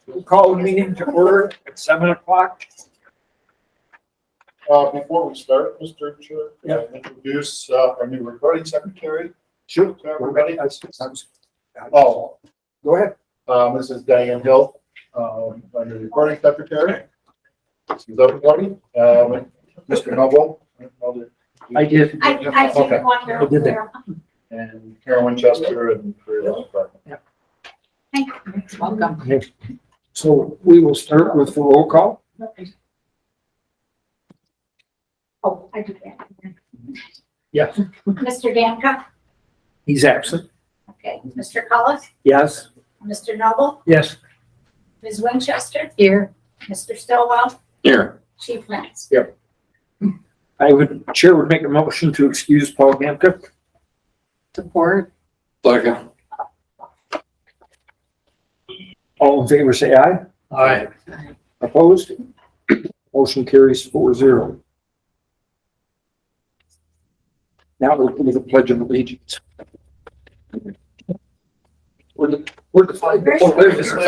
We'll call the meeting to order at 7 o'clock. Before we start, Mr. Chair, Yeah. Introduce our new recording secretary. Sure. Everybody? Oh, go ahead. This is Diane Hill, our new recording secretary. This is everybody. Mr. Noble. I did. I Okay. didn't want I did that. And Karen Winchester and Karina. Welcome. Okay. So we will start with the roll call. Oh, I do that. Yes. Mr. Danka, He's absent. okay, Mr. Collis, Yes. Mr. Noble, Yes. Ms. Winchester. Here. Mr. Stillwell, Here. Chief Lance. Chair would make a motion to excuse Paul Gamka. Support. Second. All in favor, say aye. Aye. Opposed? Motion carries 4-0. Now we'll do the Pledge of Allegiance. Where'd the flag go? Oh, there's the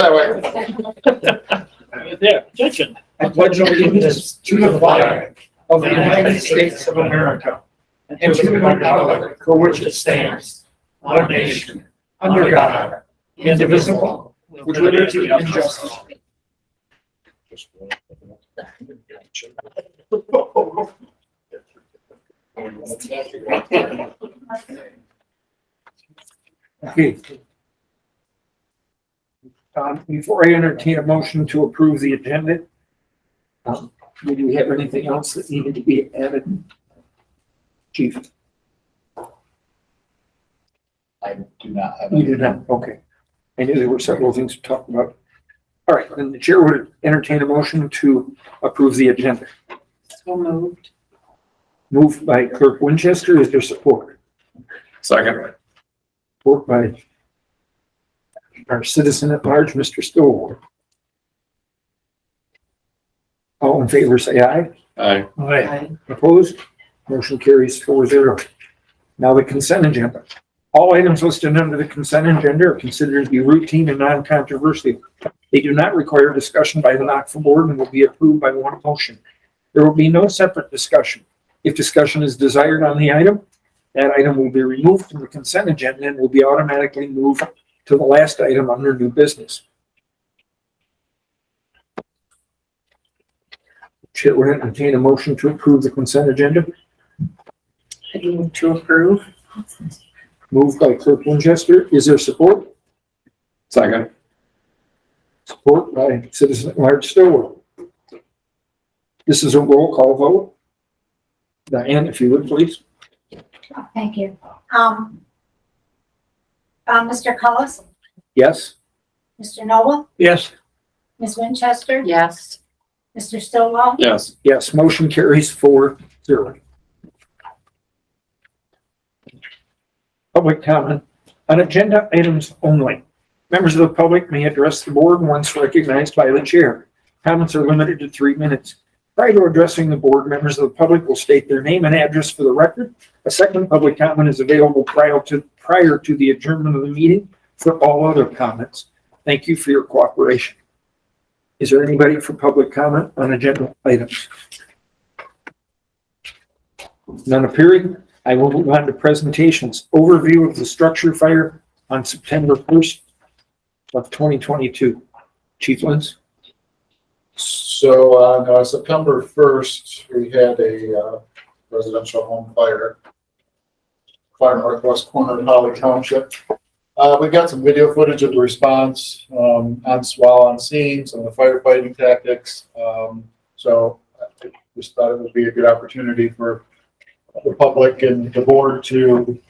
flag. There, attention. I pledge allegiance to the flag of the United States of America and to the republic for which it stands, one nation, under God, indivisible, with liberty and justice. Okay. Before I entertain a motion to approve the agenda, do we have anything else that needed to be added? Chief? I do not have. You did not, okay. I knew there were several things to talk about. All right, then the chair would entertain a motion to approve the agenda. So moved. Moved by Clerk Winchester, is there support? Second. Support by our citizen at large, Mr. Stillwater. All in favor, say aye. Aye. Aye. Opposed? Motion carries 4-0. Now the consent agenda. All items listed under the consent agenda are considered to be routine and non-controversial. They do not require discussion by the NOCFA board and will be approved by one motion. There will be no separate discussion. If discussion is desired on the item, that item will be removed from the consent agenda and will be automatically moved to the last item under new business. Chair will entertain a motion to approve the consent agenda. I move to approve. Moved by Clerk Winchester. Is there support? Second. Support by citizen at large Stillwell. This is a roll call vote. Diane, if you would, please. Oh, thank you. Mr. Collis, Yes. Mr. Noble, Yes. Ms. Winchester, Yes. Mr. Stillwell, Yes. Yes, motion carries 4-0. Public comment on agenda items only. Members of the public may address the board once recognized by the chair. Comments are limited to 3 minutes. Prior to addressing the board, members of the public will state their name and address for the record. A second public comment is available prior to the adjournment of the meeting for all other comments. Thank you for your cooperation. Is there anybody for public comment on agenda items? None appearing. I will move on to presentations. Overview of the structure fire on September 1st of 2022. Chief Lentz. So on September 1st, we had a residential home fire northwest corner of Holly Township. We got some video footage of the response while on scene, some of the firefighting tactics. So I just thought it would be a good opportunity for the public and the board to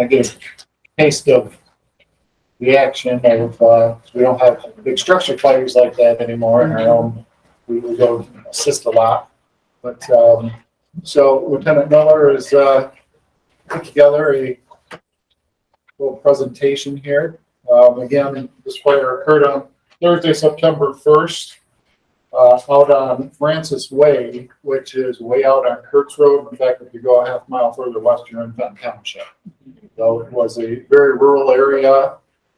get a taste of the action of, we don't have big structure fires like that anymore in our own. We go assist a lot, but so Lieutenant Miller has put together a little presentation here. Again, this fire occurred on Thursday, September 1st, out on Francis Way, which is way out on Kurtz Road. In fact, if you go a half mile further west, you're in Benton Township. So it was a very rural area,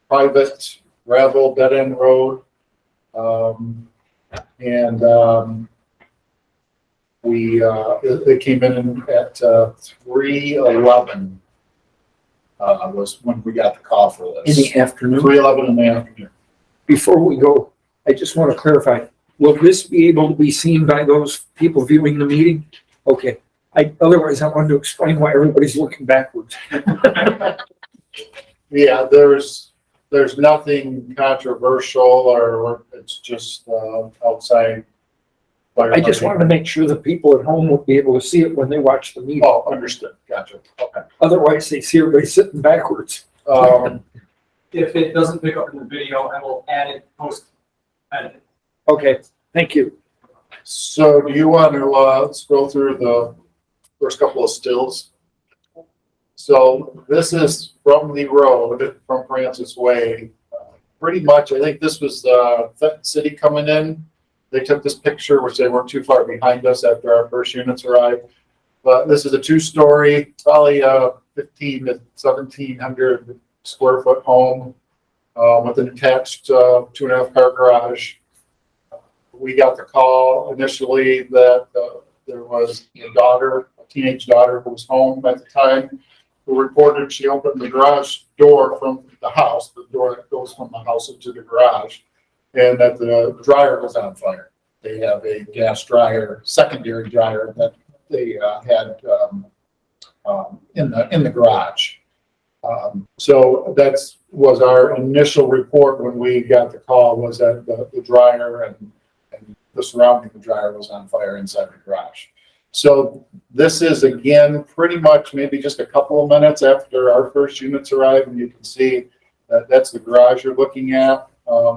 private gravel dead end road. They came in at 3:11. Was when we got the call for In this. the afternoon. 3:11 in the afternoon. Before we go, I just want to clarify, will this be able to be seen by those people viewing the meeting? Okay. Otherwise I wanted to explain why everybody's looking backwards. Yeah, there's nothing controversial or it's just outside. I just wanted to make sure the people at home would be able to see it when they watch the meeting. Oh, understood. Gotcha. Okay. Otherwise they see everybody sitting backwards. If it doesn't pick up in the video, I will add it post edit. Okay, thank you. So do you want to scroll through the first couple of stills? So this is from the road from Francis Way. Pretty much, I think this was the Fenton City coming in. They took this picture, which they weren't too far behind us after our first units arrived. But this is a 2-story, probably 15 to 1,700 square foot home with an attached 2.5 car garage. We got the call initially that there was a daughter, a teenage daughter who was home at the time, who reported she opened the garage door from the house, the door that goes from the house into the garage, and that the dryer was on fire. They have a gas dryer, secondary dryer that they had in the garage. So that was our initial report when we got the call, was that the dryer and the surrounding the dryer was on fire inside the garage. So this is, again, pretty much maybe just a couple of minutes after our first units arrived, and you can see that that's the garage you're looking at.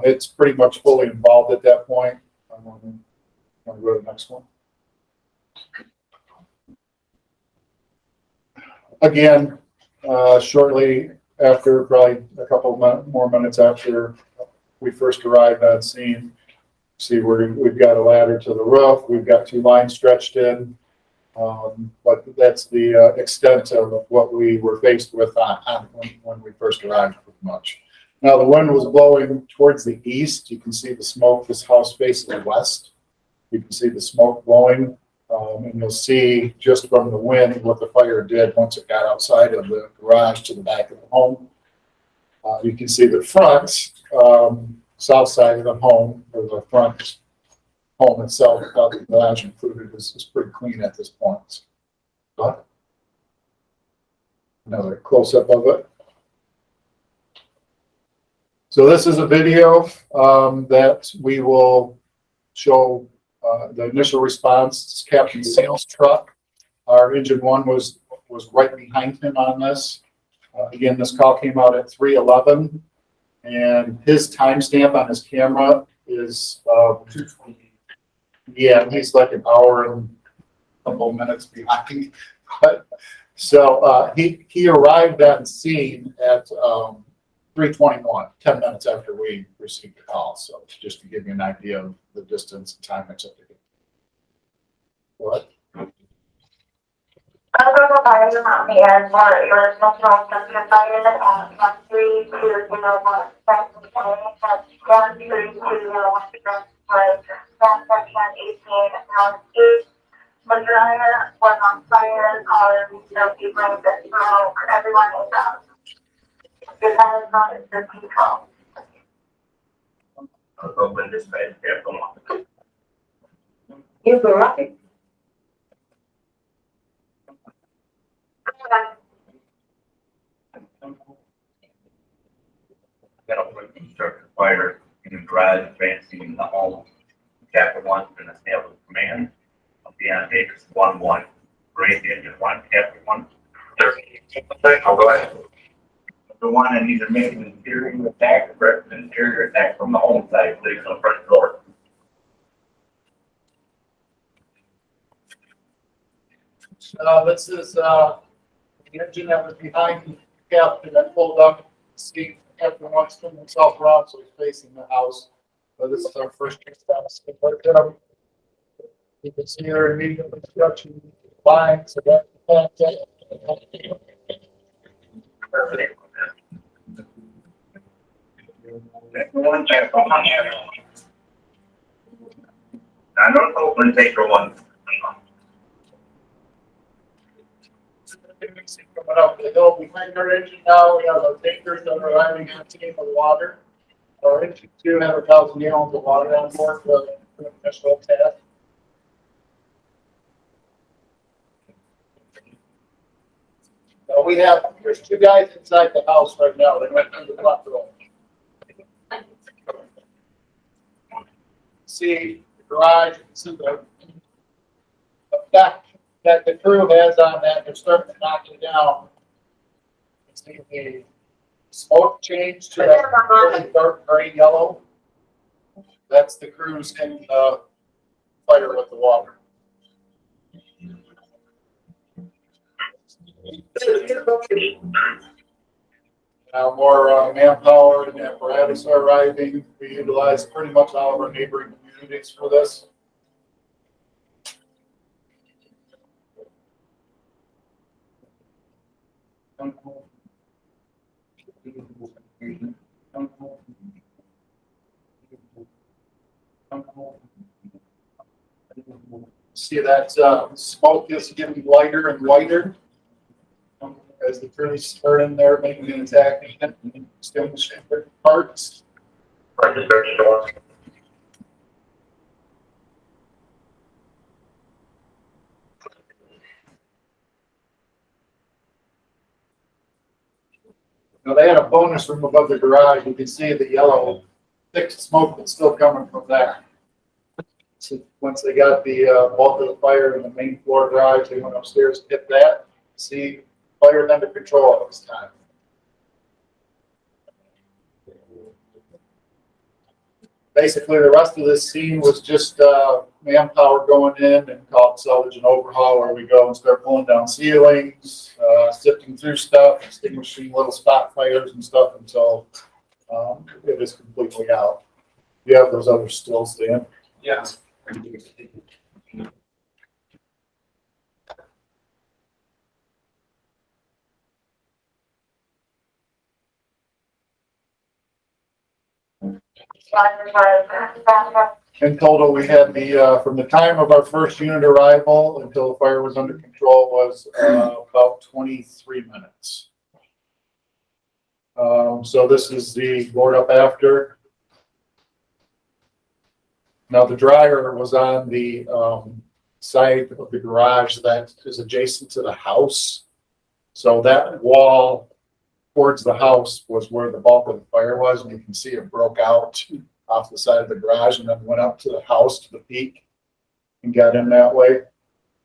It's pretty much fully involved at that point. Want to go to the next one? Again, shortly after, probably a couple more minutes after we first arrived on scene, see we've got a ladder to the roof. We've got 2 lines stretched in. But that's the extent of what we were faced with when we first arrived, pretty much. Now the wind was blowing towards the east. You can see the smoke. This house faces west. You can see the smoke blowing, and you'll see just from the wind what the fire did once it got outside of the garage to the back of the home. You can see the front, south side of the home, or the front home itself, without the garage included, is pretty clean at this point. But another close-up of it. So this is a video that we will show the initial response. It's Captain Sales truck. Our engine 1 was right behind him on this. Again, this call came out at 3:11, and his timestamp on his camera is 2:20. Yeah, he's like an hour and a couple of minutes behind. But so he arrived on scene at 3:21, 10 minutes after we received the call. So just to give you an idea of the distance and time it took to get. What? I'm going to fire you on the air for your national center fire at 13201. That's 13201. That's section 18 North East. The dryer was on fire, causing no people that smoke. Everyone is out. Your head is not under control. Open this page here, come on. You go right. Got a construction fire in the garage, advancing in the home. Chapter 1, and a snail with command. I'll be on pages 1-1. Raise the engine 1, chapter 1. I'll go ahead. Number 1, I need to make an interior attack, a direct interior attack from the home side, please, on the front door. This is the engine that was behind the captain that pulled up. Steve Captain wants to turn himself around, so he's facing the house. This is our first response. You can see our immediate construction line. So that's Chapter 1, chapter 1. I don't know when they go on. Coming up the hill behind our engine now, we have our tankers that are arriving on team of water. Our engine 200,000 gallons of water on board for the initial test. There's two guys inside the house right now. They went through the front door. See the garage, see the effect that the crew has on that. They're starting to knock it down. See the smoke change to that really dark gray yellow. That's the crew's in the fire with the water. Now more manpower and apparatus are arriving. We utilize pretty much all of our neighboring communities for this. See that smoke is getting lighter and lighter as the crews start in there making an attack and extinguishing their parts. Now they had a bonus room above the garage. You can see the yellow thick smoke that's still coming from that. So once they got the bulk of the fire in the main floor garage, they went upstairs and hit that. See, fire under control at this time. Basically, the rest of this scene was just manpower going in and called salvage and overhaul, where we go and start pulling down ceilings, sifting through stuff, extinguishing little spot fires and stuff until it is completely out. You have those other stills, Dan? Yeah. In total, we had from the time of our first unit arrival until the fire was under control was about 23 minutes. So this is the board up after. Now the dryer was on the side of the garage that is adjacent to the house. So that wall towards the house was where the bulk of the fire was, and you can see it broke out off the side of the garage and then went up to the house to the peak and got in that way.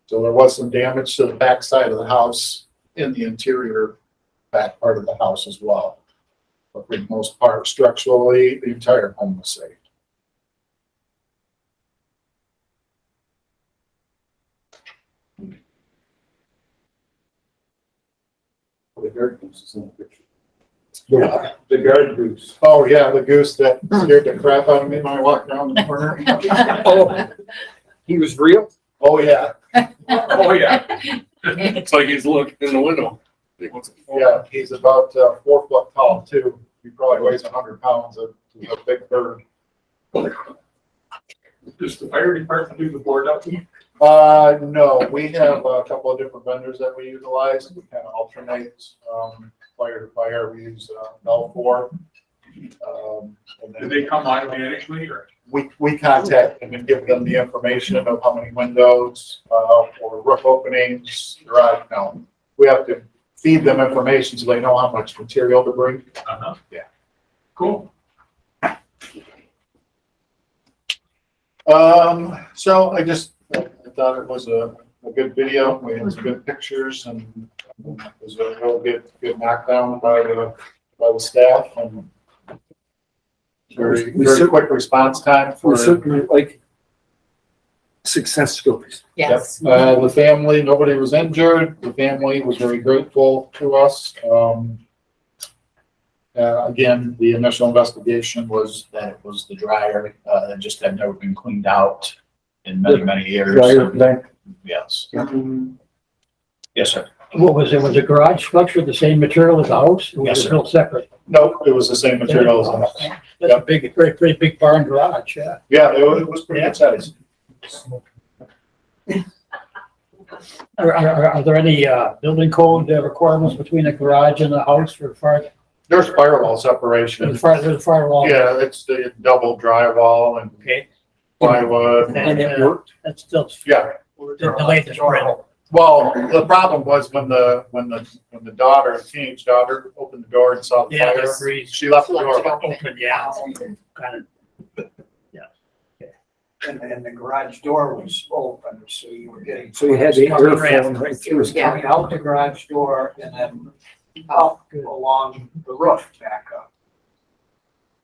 So there was some damage to the back side of the house in the interior back part of the house as well. But for the most part, structurally, the entire home was saved. The guard goose is in the picture. Yeah. The guard goose. Oh, yeah, the goose that scared the crap out of me when I walked around the corner. Oh, he was real? Oh, yeah. Oh, yeah. It's like he's looking in the window. Yeah, he's about 4 foot tall too. He probably weighs 100 pounds. He's a big bird. Does the fire department do the board up? No, we have a couple of different vendors that we utilize. We kind of alternate fire to fire. We use L4. And Do then they come automatically or? we contact them and give them the information of how many windows or roof openings. Right now, we have to feed them information so they know how much material to bring. Uh-huh. Yeah. Cool. So I thought it was a good video. We had some good pictures and it was a real good knockdown by the staff and very quick response time For for. certainly like success stories. Yes. Yep. The family, nobody was injured. The family was very grateful to us. Again, the initial investigation was that it was the dryer that just had never been cleaned out in many years. Dryer vent. Yes. Yes, sir. What was it? Was the garage structure the same material as the house? Or Yes, was sir. it built separate? No, it was the same material as the house. That's a big, pretty big barn garage, yeah. Yeah, it was pretty good size. Are there any, building code requirements between a garage and a house for fire? There's firewall separation. There's a firewall. Yeah, it's the double drywall and Okay. plywood. And it worked. That's still Yeah. delayed the spread. Well, the problem was when the daughter, teenage daughter, opened the door and saw the Yeah, fire, the breeze. she left the door Open, yeah. Kind of. And the garage door was open, so you were getting. So you had the air flowing right It through. was coming out the garage door and then out along the roof back up.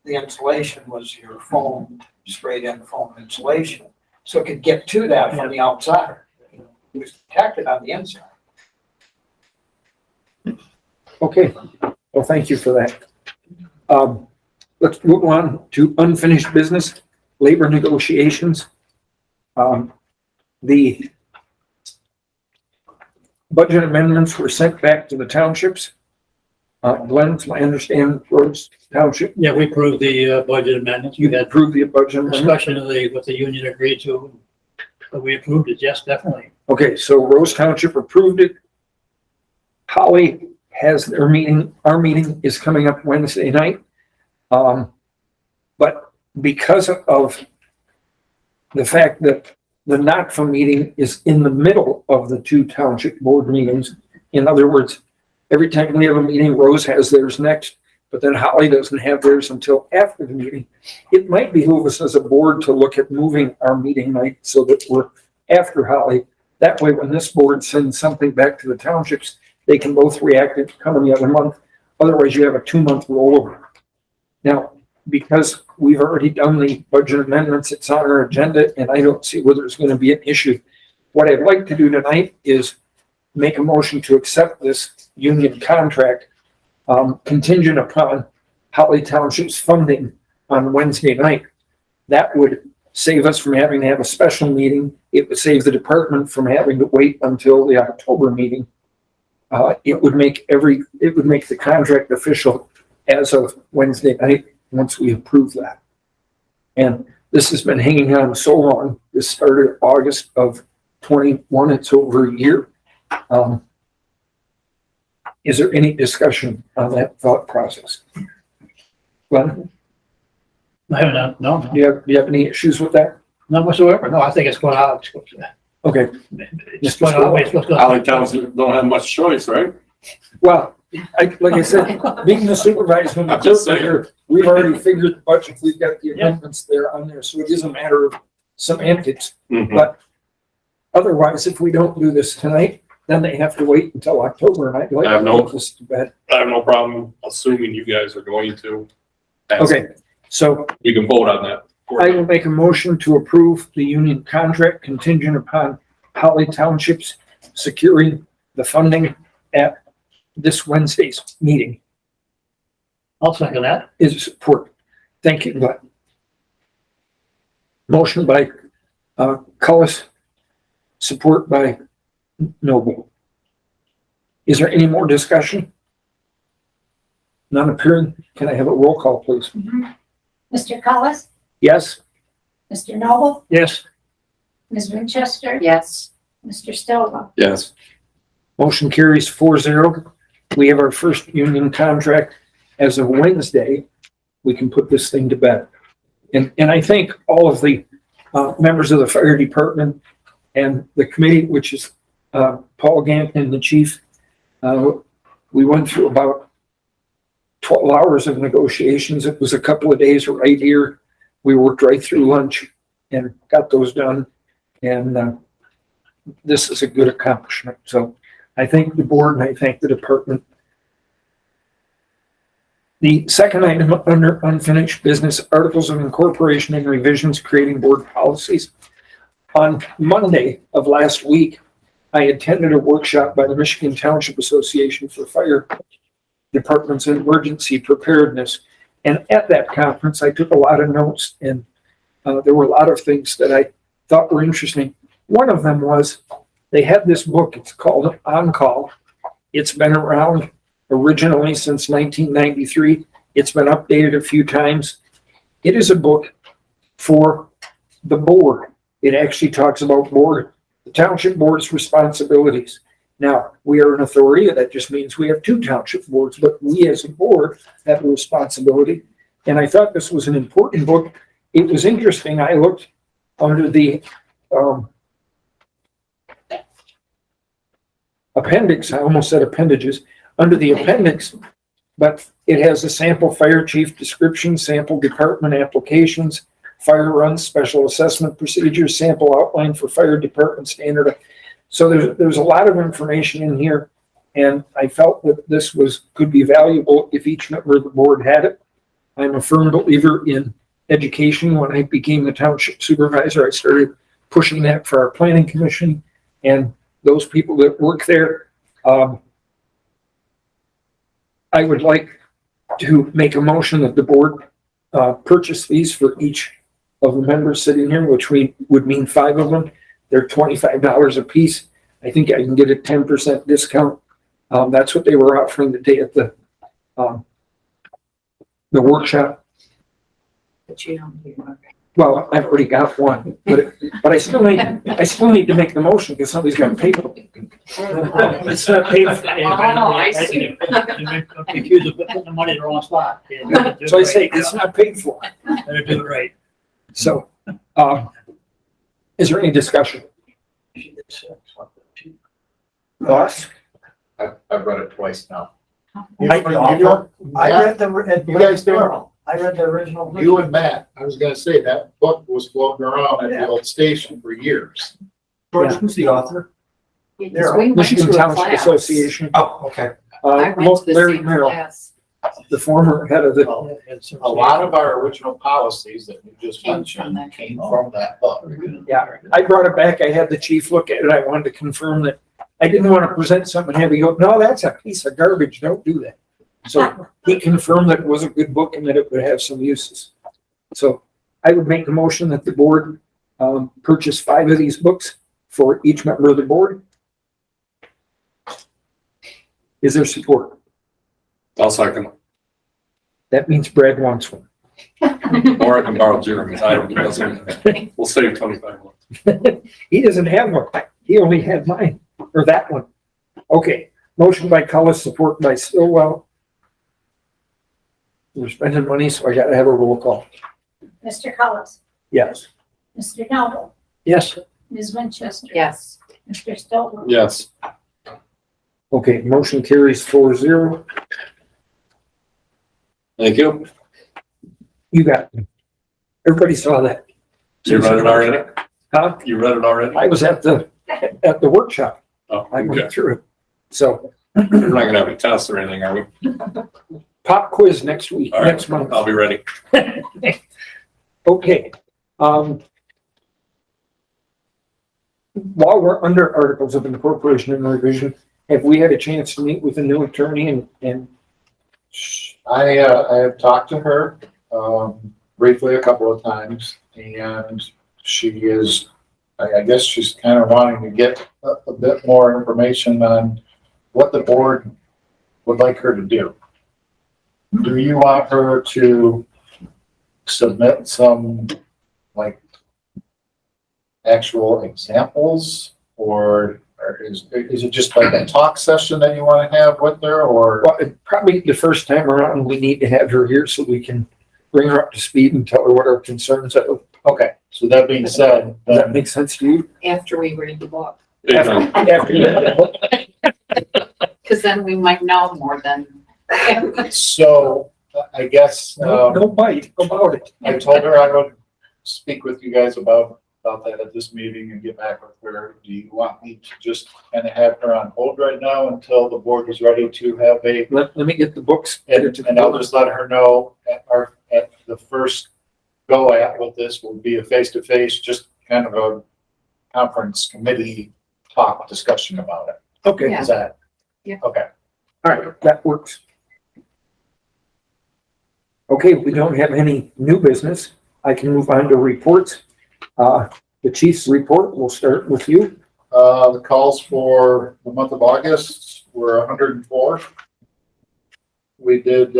The insulation was your foam, straight in foam insulation, so it could get to that from the outside. It was protected on the inside. Okay, well, thank you for that. Let's move on to unfinished business, labor negotiations. The budget amendments were sent back to the townships. Glenn, I understand, Rose Township, Yeah, we approved the budget amendments. We you had approved the budget amendment. discussion of what the union agreed to. But we approved it, yes, definitely. Okay, so Rose Township approved it. Holly has their meeting, our meeting is coming up Wednesday night. But because of the fact that the NOCFA meeting is in the middle of the two township board meetings, in other words, every time we have a meeting, Rose has theirs next, but then Holly doesn't have theirs until after the meeting. It might behoove us as a board to look at moving our meeting night so that we're after Holly. That way, when this board sends something back to the townships, they can both react it coming the other month. Otherwise, you have a 2-month rollover. Now, because we've already done the budget amendments, it's on our agenda, and I don't see whether it's going to be an issue. What I'd like to do tonight is make a motion to accept this union contract contingent upon Holly Township's funding on Wednesday night. That would save us from having to have a special meeting. It would save the department from having to wait until the October meeting. It would make the contract official as of Wednesday night, once we approve that. And this has been hanging on so long. This started August of 21. It's over a year. Is there any discussion on that thought process? Glenn, I haven't, no, do you have any issues with that? none whatsoever. No, I think it's going out. Okay, It's going out. It's supposed to go. Alley towns don't have much choice, right? well, like I said, being the supervisor and the I'm just clerk here, we've already figured the budget. We've got the amendments there on there, so it is a matter of semantics. Mhm. But otherwise, if we don't do this tonight, then they have to wait until October, and I'd like I have to no- put this to bed. I have no problem assuming you guys are going to. Okay, so We can vote on that. I will make a motion to approve the union contract contingent upon Holly Township's securing the funding at this Wednesday's meeting. I'll second that. Is support. Thank you, Glenn. Motion by Cullis, support by Noble. Is there any more discussion? None appearing. Can I have a roll call, please? Mr. Collis, Yes? Mr. Noble, Yes. Ms. Winchester, Yes. Mr. Stovall. Yes. Motion carries 4-0. We have our first union contract as of Wednesday. We can put this thing to bed. And I thank all of the members of the fire department and the committee, which is Paul Gant and the chief. We went through about 12 hours of negotiations. It was a couple of days right here. We worked right through lunch and got those done. And this is a good accomplishment. So I thank the board and I thank the department. The second item under unfinished business, articles of incorporation and revisions creating board policies. On Monday of last week, I attended a workshop by the Michigan Township Association for Fire Departments and Emergency Preparedness. And at that conference, I took a lot of notes, and there were a lot of things that I thought were interesting. One of them was they had this book. It's called On Call. It's been around originally since 1993. It's been updated a few times. It is a book for the board. it actually talks about the township board's responsibilities. Now, we are an authority, that just means we have two township boards, but we as a board have a responsibility. And I thought this was an important book. It was interesting. I looked under the appendix. I almost said appendages. Under the appendix, but it has a sample fire chief description, sample department applications, fire runs, special assessment procedures, sample outline for fire department standard. So there's a lot of information in here, and I felt that this could be valuable if each member of the board had it. I'm a firm believer in education. When I became the township supervisor, I started pushing that for our planning commission and those people that work there. I would like to make a motion that the board purchase these for each of the members sitting here, which would mean 5 of them. They're $25 a piece. I think I can get a 10% discount. That's what they were offering the day at the workshop. But you don't do one. Well, I've already got one, but I still need to make the motion because somebody's got to pay for it. It's not paid for. Oh, I see. Accused of putting the money in the wrong spot. So I say it's not paid for. Better do it right. So, is there any discussion? Thoughts? I've read it twice now. I read the. You guys don't. I read the original. You and Matt, I was gonna say, that book was floating around at the old station for years. George, who's the author? Because we went Michigan to a Township class. Association. Oh, okay. I went to the Larry same Merrill, class. the former head of the, A lot of our original policies that you just Came from mentioned that. came from that book. yeah, I brought it back. I had the chief look at it. I wanted to confirm that I didn't want to present something and have you go, no, that's a piece of garbage. Don't do that. So he confirmed that it was a good book and that it would have some uses. So I would make the motion that the board purchase 5 of these books for each member of the board. Is there support? I'll second. That means Brad wants one. Or I can borrow Jeremy's. I don't know. We'll save 25 bucks. He doesn't have one. He only had mine, or that one. Okay, motion by Cullis, support by Stillwell. We're spending money, so I gotta have a roll call. Mr. Cullis, Yes. Mr. Noble, Yes. Ms. Winchester. Yes. Mr. Stovall. Yes. Okay, motion carries 4-0. Thank you. You got it. Everybody saw that. You read it already? Huh? You read it already? I was at the workshop. Oh, I went okay. through it. So We're not gonna have a test or anything, are we? pop quiz next week, All right. next month. I'll be ready. Okay. While we're under articles of incorporation and revision, have we had a chance to meet with the new attorney and I have talked to her, briefly a couple of times, and she is, I guess she's kind of wanting to get a bit more information on what the board would like her to do. Do you want her to submit some, like, actual examples, or is it just like a talk session that you want to have with her, or? well, probably the first time around, we need to have her here so we can bring her up to speed and tell her what our concerns are. Okay, so that being said, Does that then, make sense to you? After we read the book, After you- because then we might know more than. so I guess, No bite about it. I told her I would speak with you guys about that at this meeting and get back with her. Do you want me to just kind of have her on hold right now until the board is ready to have a, Let me get the books. and I'll just let her know at the first go at with this will be a face-to-face, just kind of a conference committee talk discussion about it. Okay, Yeah. Is that? Yeah. Okay. all right, that works. Okay, we don't have any new business. I can move on to reports. The chief's report, we'll start with you. The calls for the month of August were 104. We did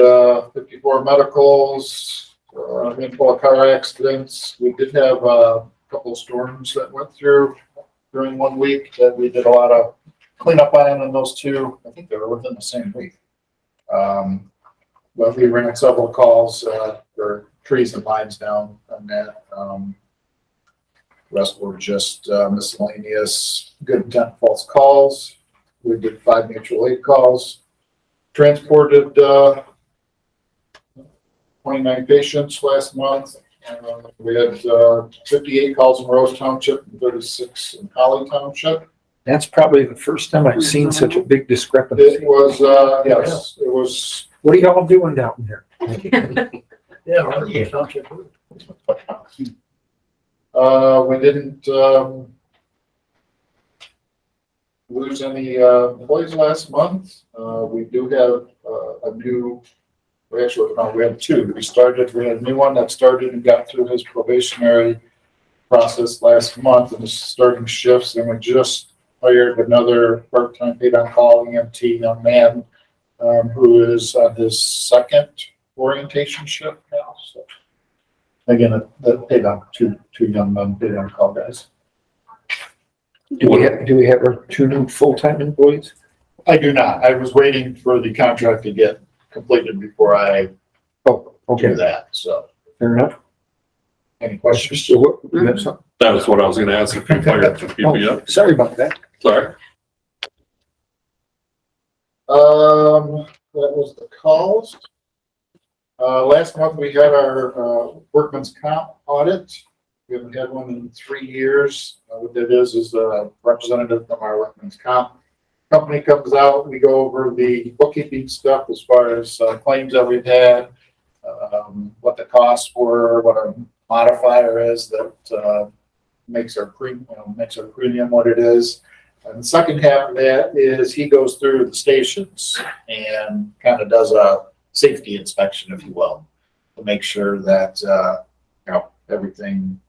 54 medicals, handful of car accidents. We did have a couple of storms that went through during one week that we did a lot of cleanup on, and those two, I think they were within the same week. But we ran several calls, for trees and lines down on that. Rest were just miscellaneous good intent false calls. We did 5 mutual aid calls, transported 29 patients last month. We had 58 calls in Rose Township and 36 in Holly Township. That's probably the first time I've seen such a big discrepancy. It was, yes, it was. What are y'all doing down there? Yeah, Rose Township. We didn't lose any employees last month. We do have a new, we have 2. We had a new one that started and got through his probationary process last month and is starting shifts. And we just hired another part-time paid on call EMT young man who is on his 2nd orientation shift now. So again, that paid on two young men paid on call guys. Do we have our 2 new full-time employees? I do not. I was waiting for the contract to get completed before I Oh, okay, do that. So fair enough. any questions? So what, you have something? That was what I was gonna ask if you fired some people yet. Oh, sorry about that. Sorry. That was the calls. Last month we had our workman's comp audit. We haven't had one in 3 years. What that is a representative from our workman's comp company comes out. We go over the bookkeeping stuff as far as claims that we've had, what the costs were, what our modifier is that makes our premium what it is. And the second half of that is he goes through the stations and kind of does a safety inspection, if you will, to make sure that everything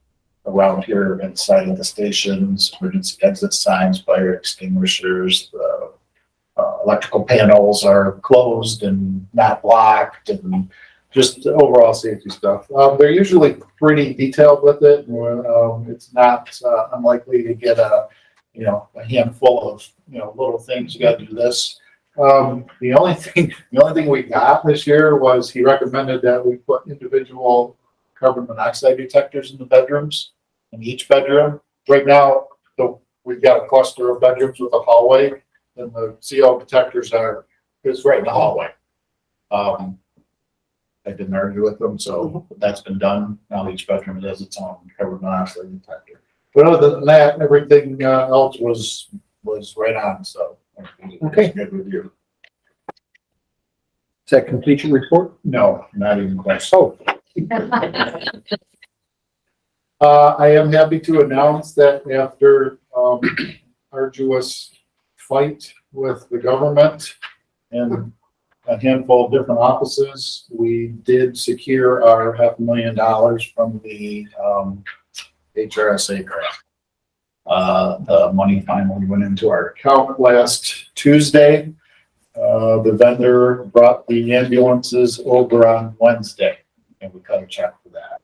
around here inside of the stations, emergency exit signs, fire extinguishers, the electrical panels are closed and not blocked, and just overall safety stuff. They're usually pretty detailed with it. It's not unlikely to get a handful of little things. You got to do this. The only thing we got this year was he recommended that we put individual carbon monoxide detectors in the bedrooms, in each bedroom. Right now, we've got a cluster of bedrooms with a hallway, and the CO detectors is right in the hallway. I didn't argue with them, so that's been done. Now each bedroom has its own carbon monoxide detector. But other than that, everything else was right on. So Okay. Good review. Does that complete your report? No, not even close. Oh, I am happy to announce that after arduous fight with the government and a handful of different offices, we did secure our $500,000 from the HRSA grant. The money finally went into our account last Tuesday. The vendor brought the ambulances over on Wednesday, and we cut a check for that.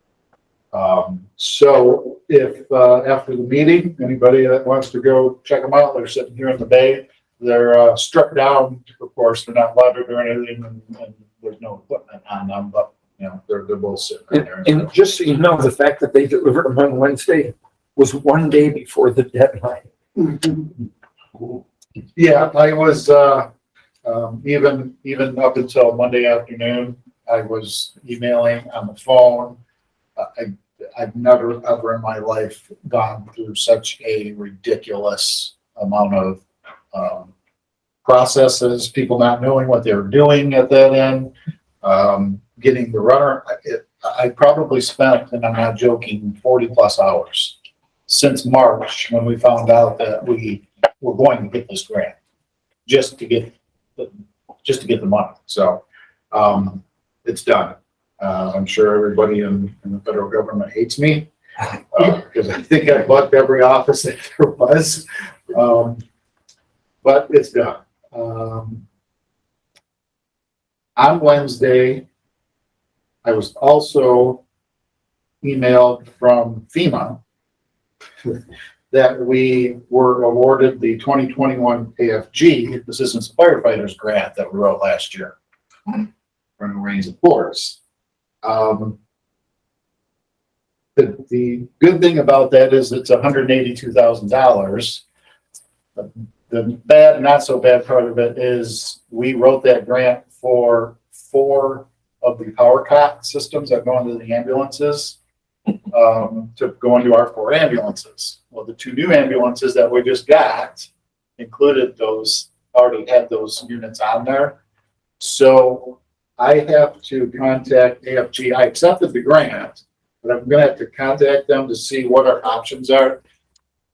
So if after the meeting, anybody that wants to go check them out, they're sitting here in the bay. They're stripped down, of course. They're not loaded or anything, and there's no equipment on them, but they're both sitting right there. and just so you know, the fact that they delivered them on Wednesday was 1 day before the deadline. Yeah, I was even up until Monday afternoon, I was emailing on the phone. I've never ever in my life gone through such a ridiculous amount of processes, people not knowing what they were doing at that end, getting the runner. I probably spent, and I'm not joking, 40+ hours since March when we found out that we were going to get this grant, just to get the money. So it's done. I'm sure everybody in the federal government hates me because I think I bucked every office that there was, but it's done. On Wednesday, I was also emailed from FEMA that we were awarded the 2021 AFG, Assistance to Firefighters grant that we wrote last year from the Marines and Force. The good thing about that is it's $182,000. The bad and not so bad part of it is we wrote that grant for 4 of the power cot systems that go into the ambulances, to go into our 4 ambulances. Well, the 2 new ambulances that we just got included those, already had those units on there. So I have to contact AFG. I accepted the grant, but I'm gonna have to contact them to see what our options are,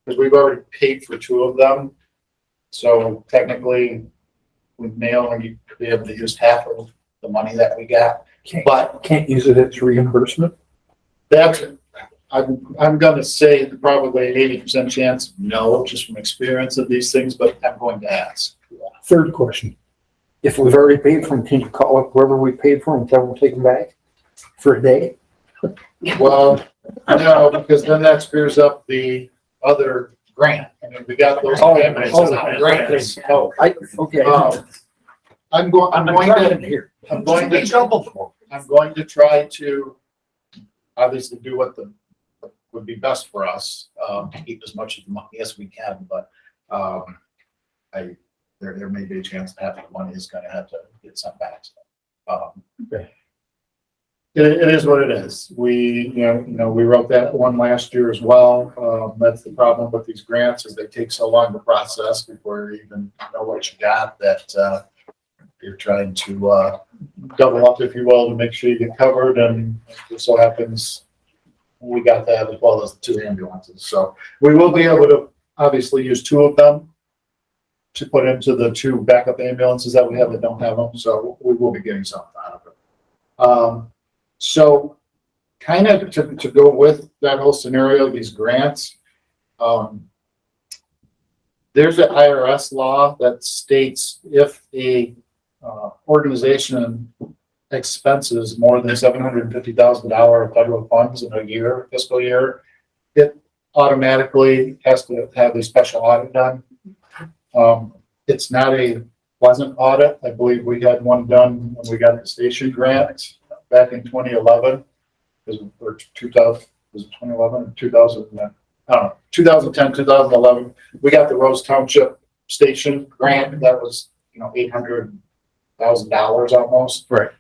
because we've already paid for 2 of them. So technically, we may only be able to use half of the money that we got, but Can't use it as reimbursement? that's, I'm gonna say probably an 80% chance, no, just from experience of these things, but I'm going to ask. Third question. If we've already paid for them, can you call up whoever we paid for and tell them to take them back for a day? Well, no, because then that screws up the other grant. I mean, we got those ambulances on the grants. Oh, okay. I'm going to try to obviously do what would be best for us, to keep as much of the money as we can, but, there may be a chance that half the money is gonna have to get sent back. Okay. It is what it is. We, you know, we wrote that one last year as well. That's the problem with these grants, is they take so long to process before you even know what you got, that, you're trying to, double up, if you will, to make sure you get covered, and it just so happens we got that as well as the 2 ambulances. So we will be able to obviously use 2 of them to put into the 2 backup ambulances that we have that don't have them. So we will be getting something out of it. So kind of to go with that whole scenario, these grants, there's an IRS law that states if a organization expenses more than $750,000 federal funds in a year, fiscal year, it automatically has to have a special audit done. It's not a pleasant audit. I believe we had one done when we got the station grant back in 2011, or 2000, was it 2011 or 2000? I don't know, 2010, 2011. We got the Rose Township Station grant. That was, you know, $800,000 almost. Right.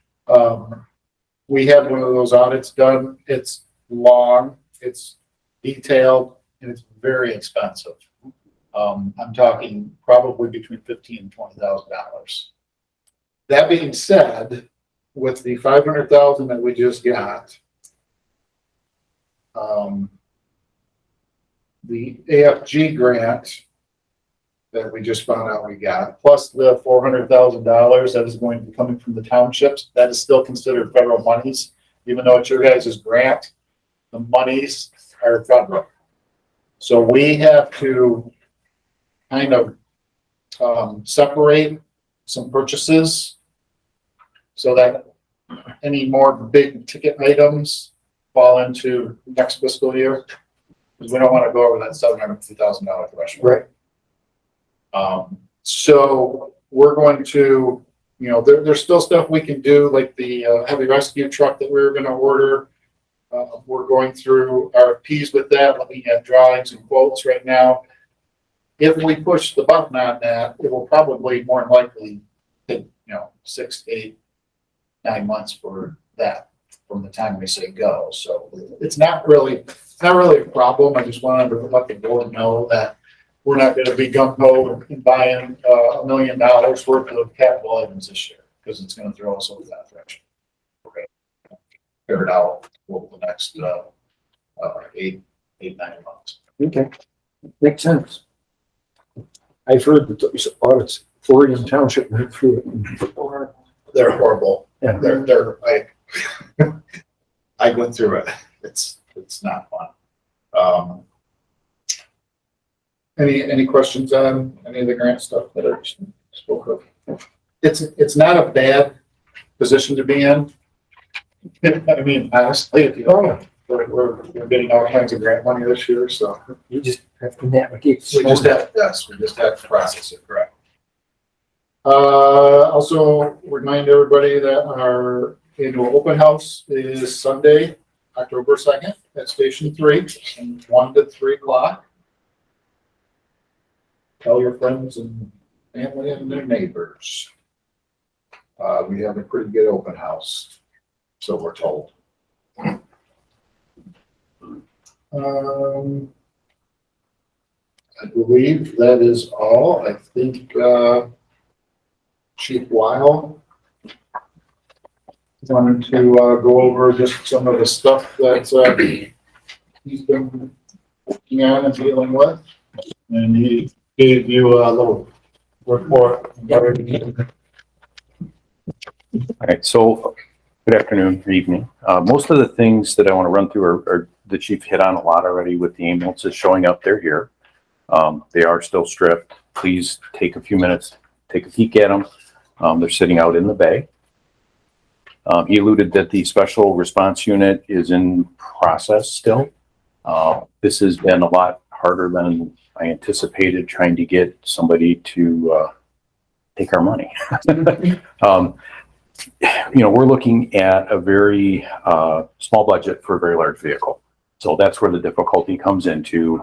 We had one of those audits done. It's long, it's detailed, and it's very expensive. I'm talking probably between $15,000 and $20,000. That being said, with the $500,000 that we just got, the AFG grant that we just found out we got, plus the $400,000 that is going to be coming from the townships, that is still considered federal monies, even though it's your guys' grant. The monies are federal, so we have to kind of separate some purchases so that any more big ticket items fall into next fiscal year, because we don't want to go over that $750,000 threshold. Right. So we're going to, you know, there's still stuff we can do, like the heavy rescue truck that we were going to order. We're going through RFPs with that, looking at drawings and quotes right now. If we push the button on that, it will probably more than likely take, 6, 8, 9 months for that from the time we say go. So it's not really a problem. I just wanted to let the board know that we're not going to be gung-ho and buying $1 million worth of capital items this year, because it's going to throw us over that threshold. We're going to figure it out over the next 8, 9 months. Okay. Makes sense. I've heard that those audits, Florian Township went through it. They're horrible. Yeah. They're I went through it. It's not fun. Any questions on any of the grant stuff that I spoke of? It's not a bad position to be in. I mean, honestly, if you we're getting all kinds of grant money this year, so. You just have to navigate. We just have to process it, correct. Also remind everybody that our annual open house is Sunday, October 2nd at Station 3, from 1 to 3 o'clock. Tell your friends and family and their neighbors. We have a pretty good open house, so we're told. I believe that is all. I think, Chief Weil wanted to, go over just some of the stuff that, he's been working on and dealing with. And he gave you a little report. All right, so good afternoon, good evening. Most of the things that I want to run through are the chief hit on a lot already with the ambulances showing up. They're here. They are still stripped. Please take a few minutes, take a peek at them. They're sitting out in the bay. He alluded that the special response unit is in process still. This has been a lot harder than I anticipated, trying to get somebody to take our money. We're looking at a very small budget for a very large vehicle. So that's where the difficulty comes into.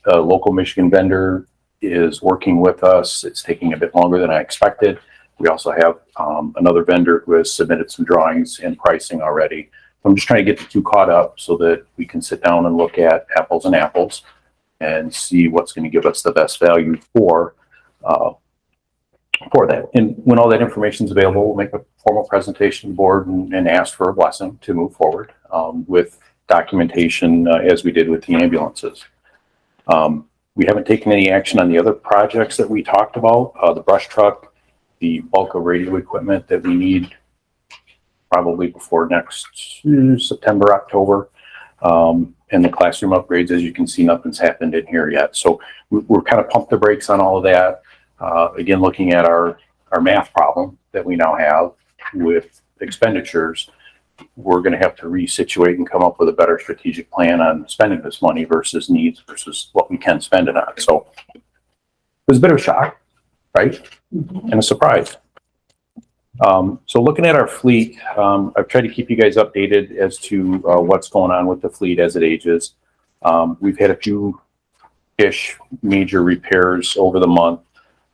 A local Michigan vendor is working with us. It's taking a bit longer than I expected. We also have another vendor who has submitted some drawings and pricing already. I'm just trying to get the two caught up so that we can sit down and look at apples and apples and see what's going to give us the best value for that. And when all that information is available, we'll make a formal presentation to the board and ask for a blessing to move forward with documentation as we did with the ambulances. We haven't taken any action on the other projects that we talked about, the brush truck, the bulk of radio equipment that we need probably before next September, October, and the classroom upgrades. As you can see, nothing's happened in here yet. So we're kind of pumped the brakes on all of that. Again, looking at our math problem that we now have with expenditures, we're going to have to resituate and come up with a better strategic plan on spending this money versus needs versus what we can spend it on. So it was a bit of a shock, right? And a surprise. So looking at our fleet, I've tried to keep you guys updated as to what's going on with the fleet as it ages. We've had a few-ish major repairs over the month.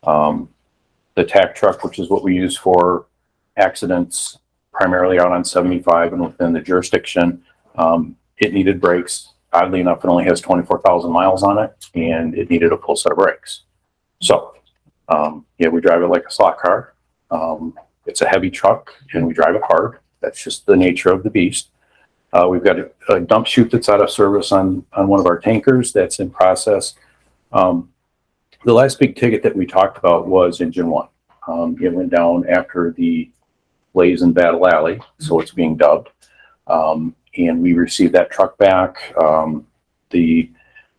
The tack truck, which is what we use for accidents, primarily out on 75 and within the jurisdiction, it needed brakes. Oddly enough, it only has 24,000 miles on it, and it needed a full set of brakes. So, we drive it like a slot car. It's a heavy truck, and we drive it hard. That's just the nature of the beast. We've got a dump chute that's out of service on one of our tankers that's in process. The last big ticket that we talked about was engine one. It went down after the blaze in Battle Alley, so it's being dubbed. And we received that truck back. The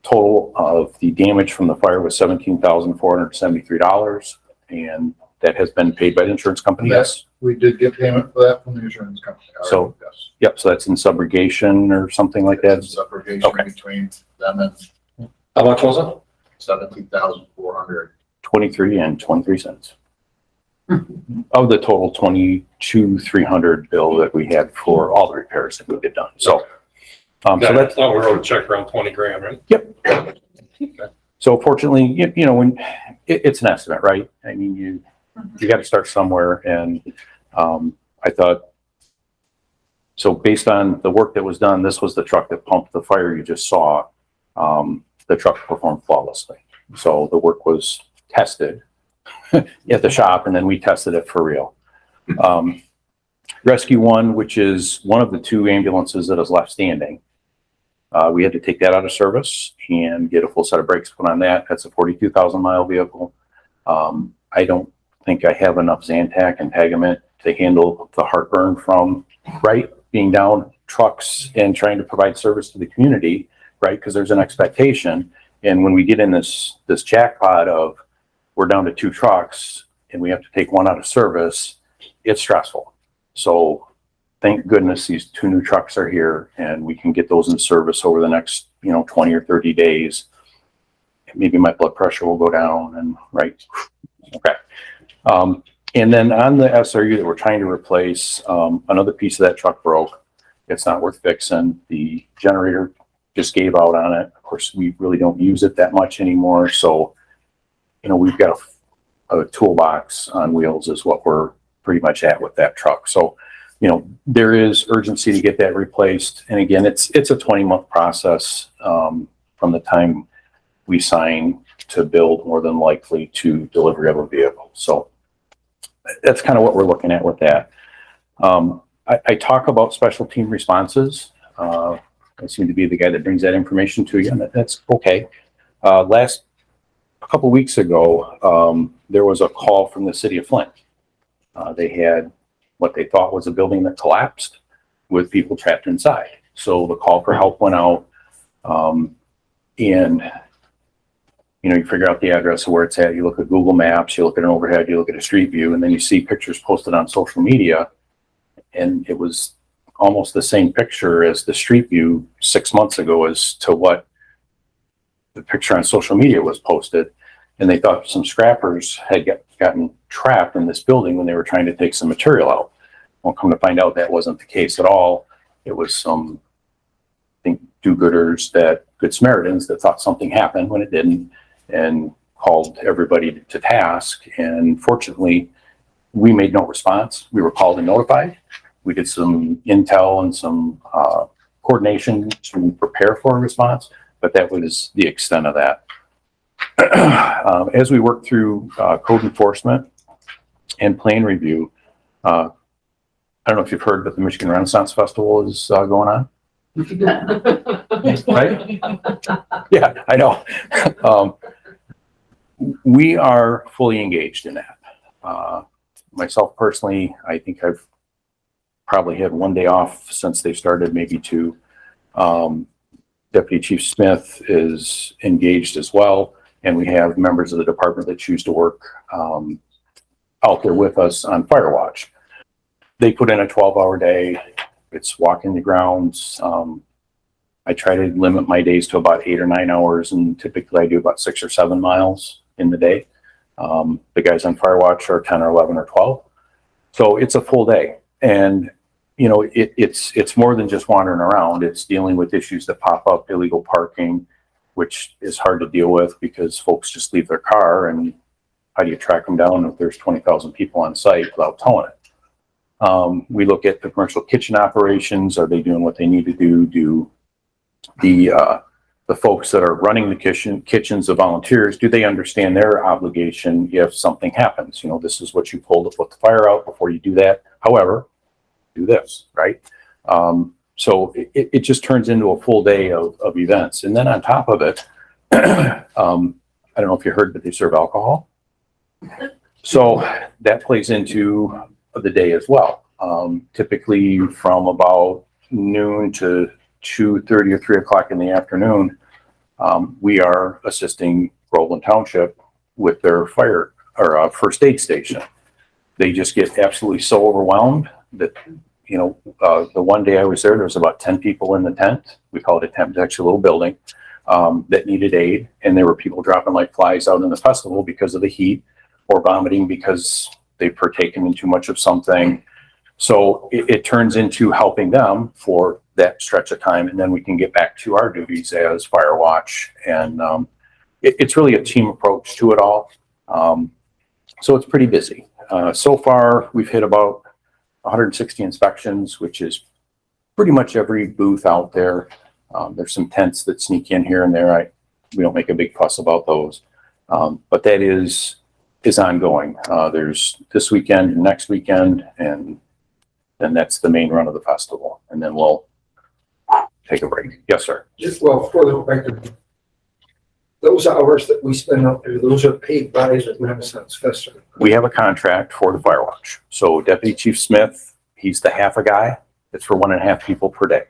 total of the damage from the fire was $17,473, and that has been paid by the insurance company. Yes, we did get payment for that from the insurance company. So, yes. Yep, so that's in subrogation or something like that. Subrogation between them and How much was it? 17,400. 23 and 23 cents. Of the total 22,300 bill that we had for all the repairs that we get done. So, so that's, we wrote a check around 20 grand, right? yep. So fortunately, when it's an estimate, right? I mean, you got to start somewhere. And I thought, so based on the work that was done, this was the truck that pumped the fire you just saw. The truck performed flawlessly. So the work was tested at the shop, and then we tested it for real. Rescue One, which is one of the two ambulances that is left standing, we had to take that out of service and get a full set of brakes put on that. That's a 42,000 mile vehicle. I don't think I have enough Zantac and Tagament to handle the heartburn from being down trucks and trying to provide service to the community, right? Because there's an expectation. And when we get in this jackpot of we're down to two trucks and we have to take one out of service, it's stressful. So thank goodness these 2 new trucks are here and we can get those in service over the next, 20 or 30 days. Maybe my blood pressure will go down and right. Okay. And then on the SRU that we're trying to replace, another piece of that truck broke. It's not worth fixing. The generator just gave out on it. Of course, we really don't use it that much anymore. So, we've got a toolbox on wheels is what we're pretty much at with that truck. So, there is urgency to get that replaced. And again, it's a 20-month process from the time we sign to build, more than likely to delivery of a vehicle. So that's kind of what we're looking at with that. I talk about special team responses. I seem to be the guy that brings that information to you, and that's okay. A couple weeks ago, there was a call from the city of Flint. They had what they thought was a building that collapsed with people trapped inside. So the call for help went out, and you figure out the address of where it's at. You look at Google Maps, you look at an overhead, you look at a street view, and then you see pictures posted on social media. And it was almost the same picture as the street view 6 months ago as to what the picture on social media was posted. And they thought some scrappers had gotten trapped in this building when they were trying to take some material out. Well, come to find out that wasn't the case at all. It was some, I think, do-gooders, Good Samaritans, that thought something happened when it didn't, and called everybody to task. And fortunately, we made no response. We were called and notified. We did some intel and some coordination to prepare for a response, but that was the extent of that. As we work through code enforcement and plan review, I don't know if you've heard, but the Michigan Renaissance Festival is going on. Right? Yeah, I know. We are fully engaged in that. Myself personally, I think I've probably had 1 day off since they started, maybe 2. Deputy Chief Smith is engaged as well, and we have members of the department that choose to work out there with us on fire watch. They put in a 12-hour day. It's walking the grounds. I try to limit my days to about 8 or 9 hours, and typically I do about 6 or 7 miles in the day. The guys on fire watch are 10 or 11 or 12. So it's a full day. And, it's more than just wandering around. It's dealing with issues that pop up, illegal parking, which is hard to deal with because folks just leave their car, and how do you track them down if there's 20,000 people on site without towing it? We look at the commercial kitchen operations. Are they doing what they need to do? Do the folks that are running the kitchens, the volunteers, do they understand their obligation if something happens? This is what you pull to put the fire out. Before you do that, however, do this, right? So it just turns into a full day of events. And then on top of it, I don't know if you heard, but they serve alcohol. So that plays into the day as well. Typically from about noon to 2:30 or 3 o'clock in the afternoon, we are assisting Groveland Township with their fire or first aid station. They just get absolutely so overwhelmed that, the one day I was there was about 10 people in the tent. We call it a tent, it's actually a little building, that needed aid. And there were people dropping like flies out in the festival because of the heat, or vomiting because they've partaken in too much of something. So it turns into helping them for that stretch of time, and then we can get back to our duties as fire watch. And it's really a team approach to it all. So it's pretty busy. So far, we've hit about 160 inspections, which is pretty much every booth out there. There's some tents that sneak in here and there. We don't make a big fuss about those, but that is ongoing. There's this weekend and next weekend, and then that's the main run of the festival, and then we'll take a break. Yes, sir. Just for the record, those hours that we spend out there, those are paid by the Renaissance Festival. We have a contract for the fire watch. So Deputy Chief Smith, he's the half a guy. It's for 1.5 people per day.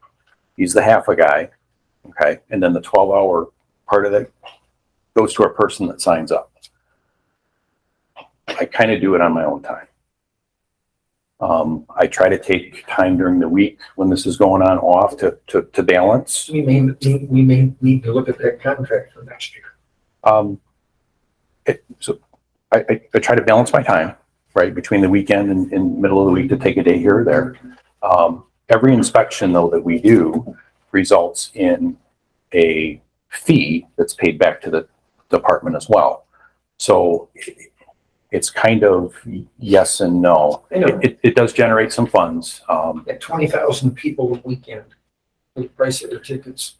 He's the half a guy. Okay. And then the 12-hour part of it goes to a person that signs up. I kind of do it on my own time. I try to take time during the week when this is going on off to balance. We may need to look at that contract for next year. So I try to balance my time, right, between the weekend and middle of the week to take a day here or there. Every inspection though that we do results in a fee that's paid back to the department as well. So it's kind of yes and no. I know. It does generate some funds. At 20,000 people a weekend, the price of their tickets,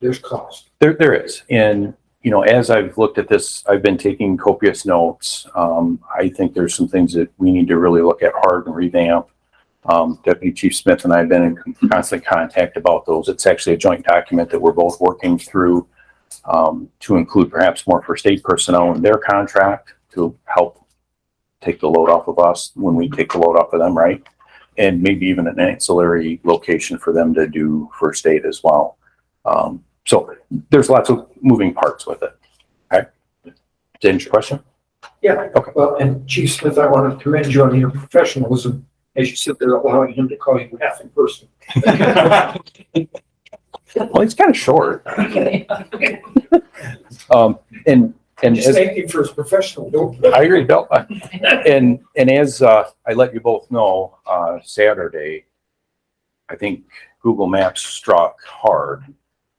there's cost. There is. And, you know, as I've looked at this, I've been taking copious notes. I think there's some things that we need to really look at hard and revamp. Deputy Chief Smith and I have been in constant contact about those. It's actually a joint document that we're both working through to include perhaps more first aid personnel in their contract to help take the load off of us when we take the load off of them, right? And maybe even an ancillary location for them to do first aid as well. So there's lots of moving parts with it. Okay. Did that answer your question? Yeah. Okay. Well, and Chief Smith, I want to commend you on your professionalism as you sit there allowing him to call you half in person. Well, it's kind of short. And Just as, thank you for his professional. I agree, Bill. And as I let you both know, Saturday, I think Google Maps struck hard.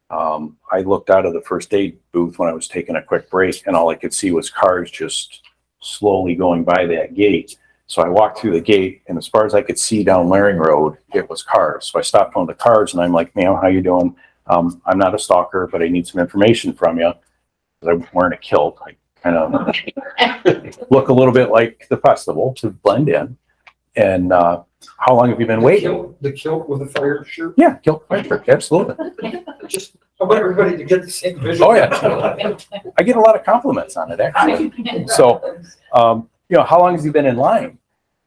I looked out of the first aid booth when I was taking a quick break, and all I could see was cars just slowly going by that gate. So I walked through the gate, and as far as I could see down Laring Road, it was cars. So I stopped one of the cars, and I'm like, ma'am, how you doing? I'm not a stalker, but I need some information from you. I'm wearing a kilt. I kind of look a little bit like the festival to blend in. And how long have you been waiting? The kilt with a fire shirt. Yeah, kilt fire shirt, absolutely. Just, I want everybody to get the same visual. Oh, yeah. I get a lot of compliments on it, actually. So, you know, how long has he been in line?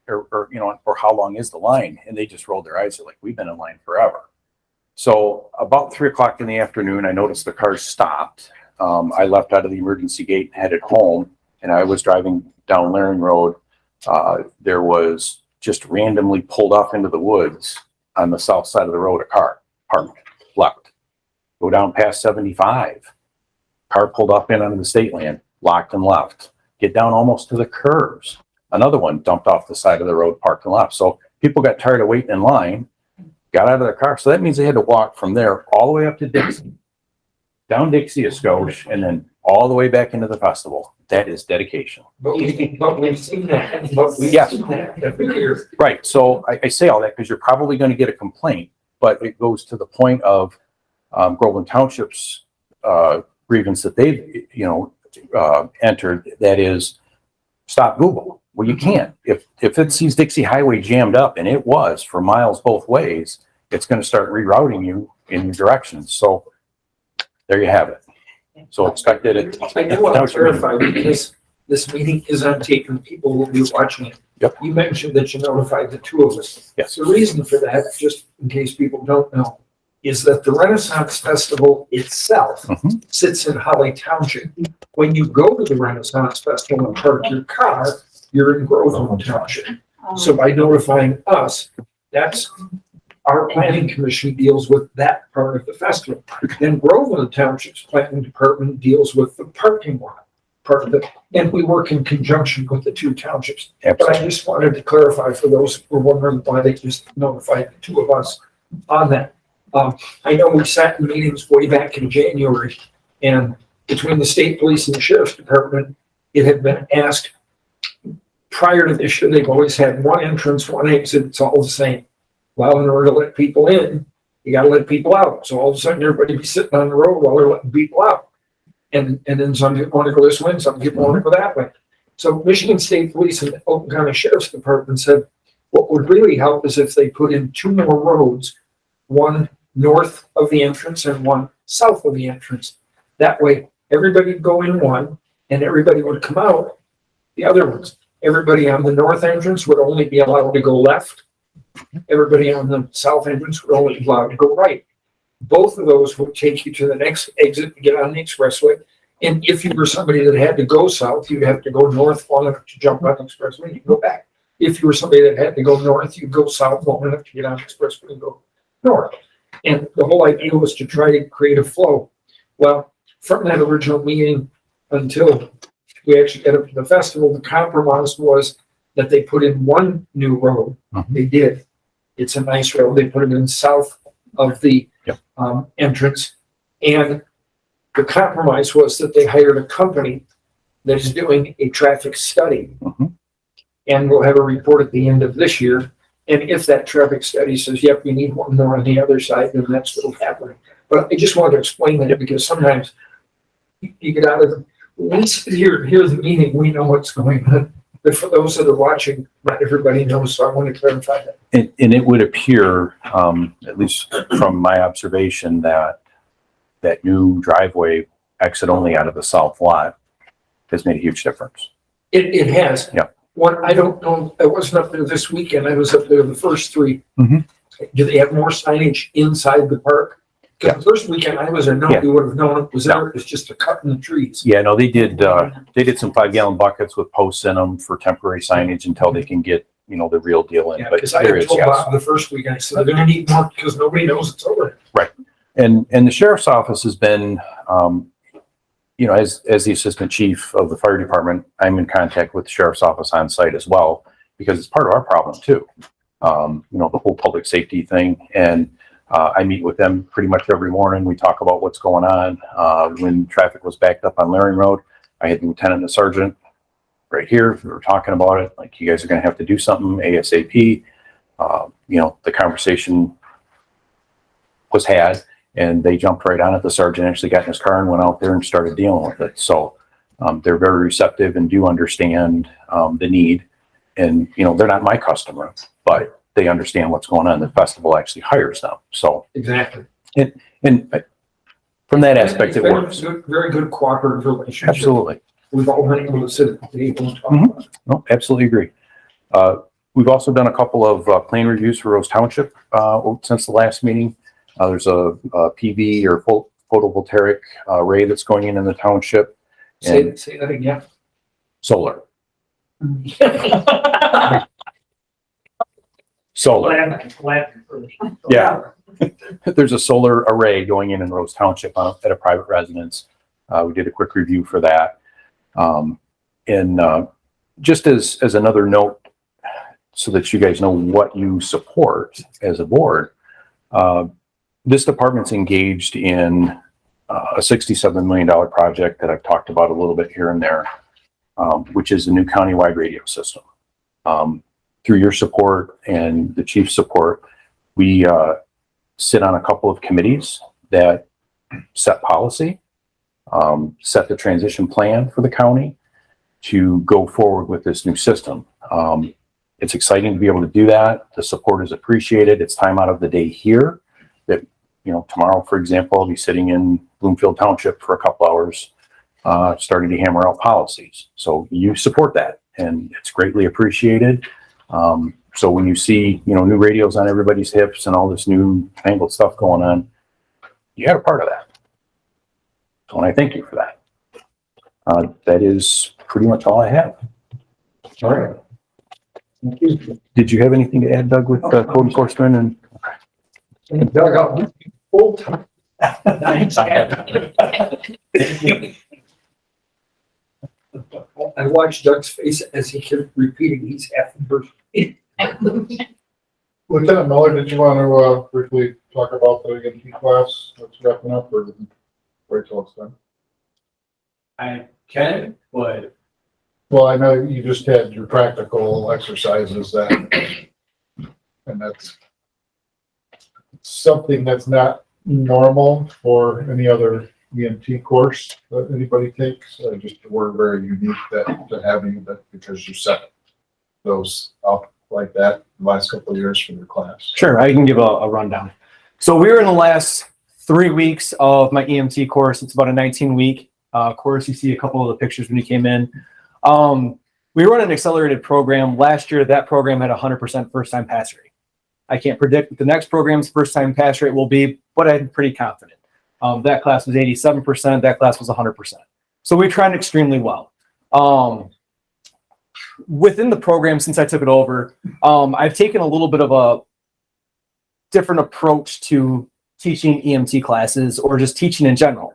Or, you know, or how long is the line? And they just rolled their eyes. They're like, we've been in line forever. So about 3 o'clock in the afternoon, I noticed the cars stopped. I left out of the emergency gate and headed home, and I was driving down Laring Road. There was just randomly pulled off into the woods on the south side of the road, a car parked left. Go down past 75. Car pulled off in onto the state land, locked and left. Get down almost to the curves. Another one dumped off the side of the road, parked and left. So people got tired of waiting in line, got out of their car. So that means they had to walk from there all the way up to Dixie, down Dixie, Escoche, and then all the way back into the festival. That is dedication. But we've seen that. But we've Yes. seen that every year. Right. So I say all that because you're probably going to get a complaint, but it goes to the point of Groveland Township's grievance that they've, you know, entered. That is, stop Google. Well, you can't. If it sees Dixie Highway jammed up, and it was for miles both ways, it's going to start rerouting you in your directions. So there you have it. So expect it. I do want to clarify because this meeting is on tape and people will be watching it. Yep. You mentioned that you notified the two of us. Yes. The reason for that, just in case people don't know, is that the Renaissance Festival itself sits in Holly Township. When you go to the Renaissance Festival and park your car, you're in Groveland Township. So by notifying us, that's our planning commission deals with that part of the festival. Then Groveland Township's planning department deals with the parking lot part of it. And we work in conjunction with the two townships. But I just wanted to clarify for those who were wondering why they just notified the two of us on that. I know we sat in meetings way back in January, and between the state police and the sheriff's department, it had been asked prior to this year, they've always had one entrance, one exit, it's all the same. Well, in order to let people in, you gotta let people out. So all of a sudden, everybody be sitting on the road while they're letting people out. And then some people want to go this way, and some people want to go that way. So Michigan State Police and the Oakland County Sheriff's Department said, what would really help is if they put in two more roads, one north of the entrance and one south of the entrance. That way, everybody would go in one and everybody would come out the other ones. Everybody on the north entrance would only be allowed to go left. Everybody on the south entrance would only be allowed to go right. Both of those would take you to the next exit to get on the expressway. And if you were somebody that had to go south, you'd have to go north long enough to jump on the expressway, you go back. If you were somebody that had to go north, you'd go south long enough to get on the expressway and go north. And the whole idea was to try to create a flow. Well, from that original meeting until we actually got up to the festival, the compromise was that they put in one new road. They did. It's a nice road. They put it in south of the entrance. And the compromise was that they hired a company that is doing a traffic study. And we'll have a report at the end of this year. And if that traffic study says, yep, we need one more on the other side, then that's what'll happen. But I just wanted to explain that because sometimes you get out of the, we sit here, hear the meeting, we know what's going on. But for those that are watching, not everybody knows, so I want to clarify that. And it would appear, at least from my observation, that that new driveway exit only out of the south lot has made a huge difference. It has. Yeah. One, I don't know, I wasn't up there this weekend, I was up there the first three. Do they have more signage inside the park? Because the first weekend I was there, nobody would have known it was there, it was just a cut in the trees. Yeah, no, they did some 5-gallon buckets with posts in them for temporary signage until they can get, you know, the real deal in. Yeah, But because I there had is, told yes. Bob the first weekend, I said, they're gonna need more because nobody knows it's over. Right. And the sheriff's office has been, you know, as the assistant chief of the fire department, I'm in contact with the sheriff's office on site as well, because it's part of our problem too. You know, the whole public safety thing. And I meet with them pretty much every morning. We talk about what's going on. When traffic was backed up on Laring Road, I had the lieutenant and the sergeant right here. We were talking about it. Like, you guys are going to have to do something ASAP. You know, the conversation was had, and they jumped right on it. The sergeant actually got in his car and went out there and started dealing with it. So they're very receptive and do understand the need. And, you know, they're not my customer, but they understand what's going on. The festival actually hires them. So Exactly. and from that aspect, it works. Very good cooperative relationship. Absolutely. We've all been able to sit at the table and talk Mhm. about it. No, absolutely agree. We've also done a couple of plan reviews for Rose Township since the last meeting. There's a PV or photovoltaic array that's going in the township. And Say that again. solar. Solar. Yeah. There's a solar array going in Rose Township at a private residence. We did a quick review for that. And just as another note, so that you guys know what you support as a board, this department's engaged in a $67 million project that I've talked about a little bit here and there, which is a new countywide radio system. Through your support and the chief's support, we sit on a couple of committees that set policy, set the transition plan for the county to go forward with this new system. It's exciting to be able to do that. The support is appreciated. It's time out of the day here that, you know, tomorrow, for example, I'll be sitting in Bloomfield Township for a couple hours, starting to hammer out policies. So you support that, and it's greatly appreciated. So when you see, you know, new radios on everybody's hips and all this new fangled stuff going on, you had a part of that. So and I thank you for that. That is pretty much all I have. All right. Thank you. Did you have anything to add, Doug, with code enforcement and? And Doug, I'll full time. I watched Doug's face as he kept repeating, he's half the person. Lieutenant Miller, did you want to briefly talk about the EMT class that's wrapping up, or wait till it's done? I can, but Well, I know you just had your practical exercises that, and that's something that's not normal for any other EMT course that anybody takes. Just we're very unique to having that because you set those up like that the last couple of years for your class. Sure, I can give a rundown. So we were in the last 3 weeks of my EMT course. It's about a 19-week course. You see a couple of the pictures when you came in. We run an accelerated program. Last year, that program had 100% first-time pass rate. I can't predict what the next program's first-time pass rate will be, but I'm pretty confident. That class was 87%. That class was 100%. So we trained extremely well. Within the program, since I took it over, I've taken a little bit of a different approach to teaching EMT classes or just teaching in general.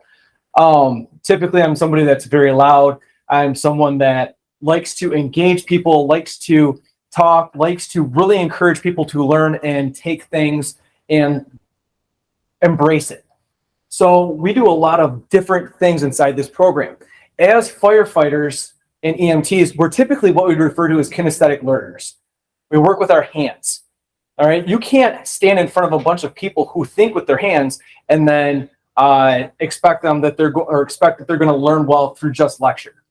Typically, I'm somebody that's very loud. I'm someone that likes to engage people, likes to talk, likes to really encourage people to learn and take things and embrace it. So we do a lot of different things inside this program. As firefighters and EMTs, we're typically what we refer to as kinesthetic learners. We work with our hands. All right. You can't stand in front of a bunch of people who think with their hands and then expect that they're going to learn well through just lecture.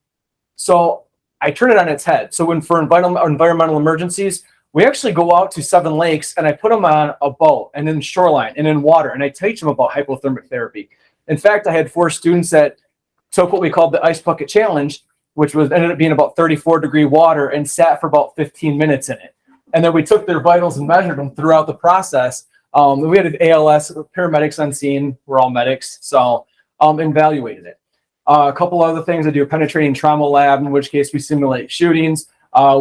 So I turn it on its head. So when for environmental emergencies, we actually go out to 7 lakes and I put them on a boat and in shoreline and in water, and I teach them about hypothermic therapy. In fact, I had 4 students that took what we called the ice bucket challenge, which ended up being about 34-degree water, and sat for about 15 minutes in it. And then we took their vitals and measured them throughout the process. We had an ALS, paramedics on scene. We're all medics, so evaluated it. A couple other things, I do a penetrating trauma lab, in which case we simulate shootings.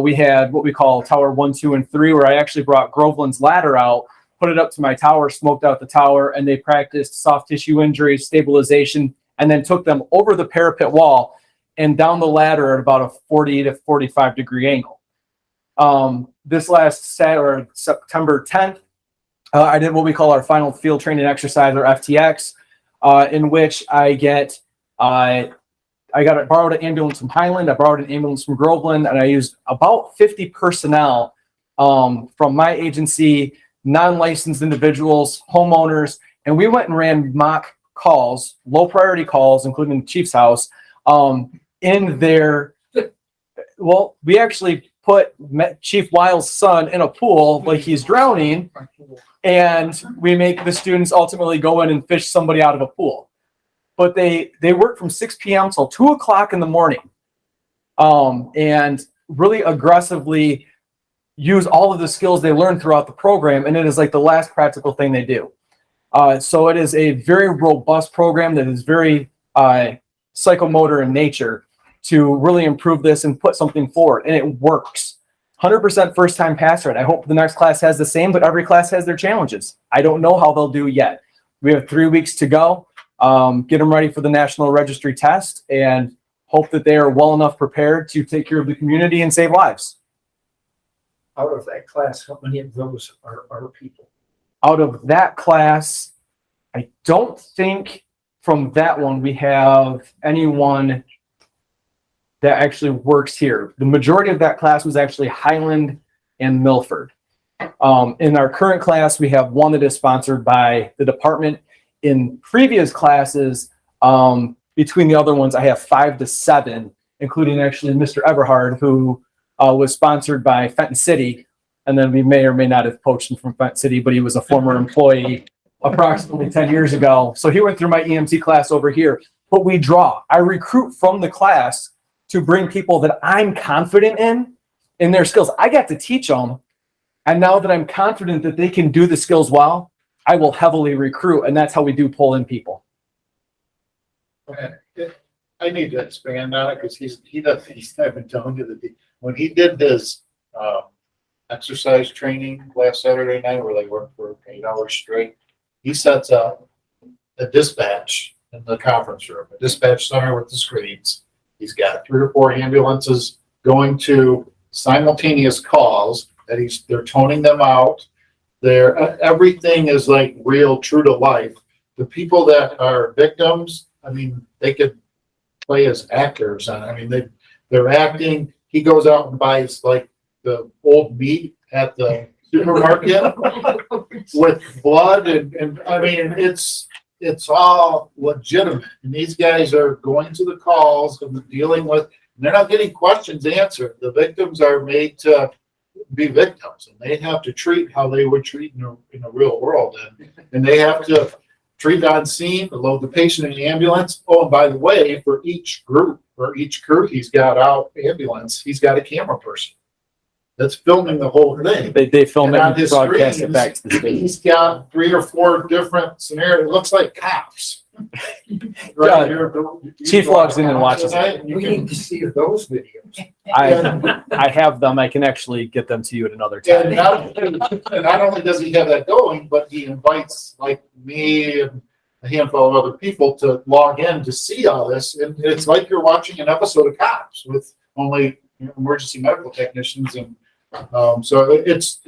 We had what we call Tower 1, 2, and 3, where I actually brought Groveland's ladder out, put it up to my tower, smoked out the tower, and they practiced soft tissue injury, stabilization, and then took them over the parapet wall and down the ladder at about a 40 to 45 degree angle. This last Saturday, September 10th, I did what we call our final field training exercise, or FTX, in which I borrowed an ambulance from Highland, I borrowed an ambulance from Groveland, and I used about 50 personnel from my agency, non-licensed individuals, homeowners, and we went and ran mock calls, low priority calls, including the chief's house, in there. Well, we actually put Chief Wiles' son in a pool like he's drowning, and we make the students ultimately go in and fish somebody out of a pool. But they work from 6 p.m. till 2 o'clock in the morning, and really aggressively use all of the skills they learned throughout the program, and it is like the last practical thing they do. So it is a very robust program that is very psychomotor in nature to really improve this and put something forward, and it works. 100% first-time pass rate. I hope the next class has the same, but every class has their challenges. I don't know how they'll do yet. We have 3 weeks to go. Get them ready for the National Registry test and hope that they are well enough prepared to take care of the community and save lives. Out of that class, how many of those are people? Out of that class, I don't think from that one we have anyone that actually works here. The majority of that class was actually Highland and Milford. In our current class, we have one that is sponsored by the department. In previous classes, between the other ones, I have 5 to 7, including actually Mr. Everhard, who was sponsored by Fenton City. And then we may or may not have poached him from Fenton City, but he was a former employee approximately 10 years ago. So he went through my EMT class over here. But we draw. I recruit from the class to bring people that I'm confident in their skills. I got to teach them. And now that I'm confident that they can do the skills well, I will heavily recruit. And that's how we do pull in people. Okay. I need to expand on it because he's been telling you that when he did his exercise training last Saturday night where they worked for 8 hours straight, he sets up a dispatch in the conference room, a dispatch center with the screens. He's got 3 or 4 ambulances going to simultaneous calls that they're toning them out. Everything is like real, true to life. The people that are victims, I mean, they could play as actors. I mean, they're acting. He goes out and buys like the old meat at the supermarket with blood, and I mean, it's all legitimate. And these guys are going to the calls and dealing with. And they're not getting questions answered. The victims are made to be victims, and they have to treat how they would treat in a real world, and they have to treat on scene, load the patient in the ambulance. Oh, and by the way, for each group, for each crew, he's got out ambulance. He's got a camera person that's filming the whole thing. They film it on and his broadcast it screens, back to the state. He's got 3 or 4 different scenarios. It looks like cops. right here. Chief logs in and watches it. We need to see those videos. I have them. I can actually get them to you at another And time. not only does he have that going, but he invites like me and a handful of other people to log in to see all this. And it's like you're watching an episode of Cops with only emergency medical technicians. And so it's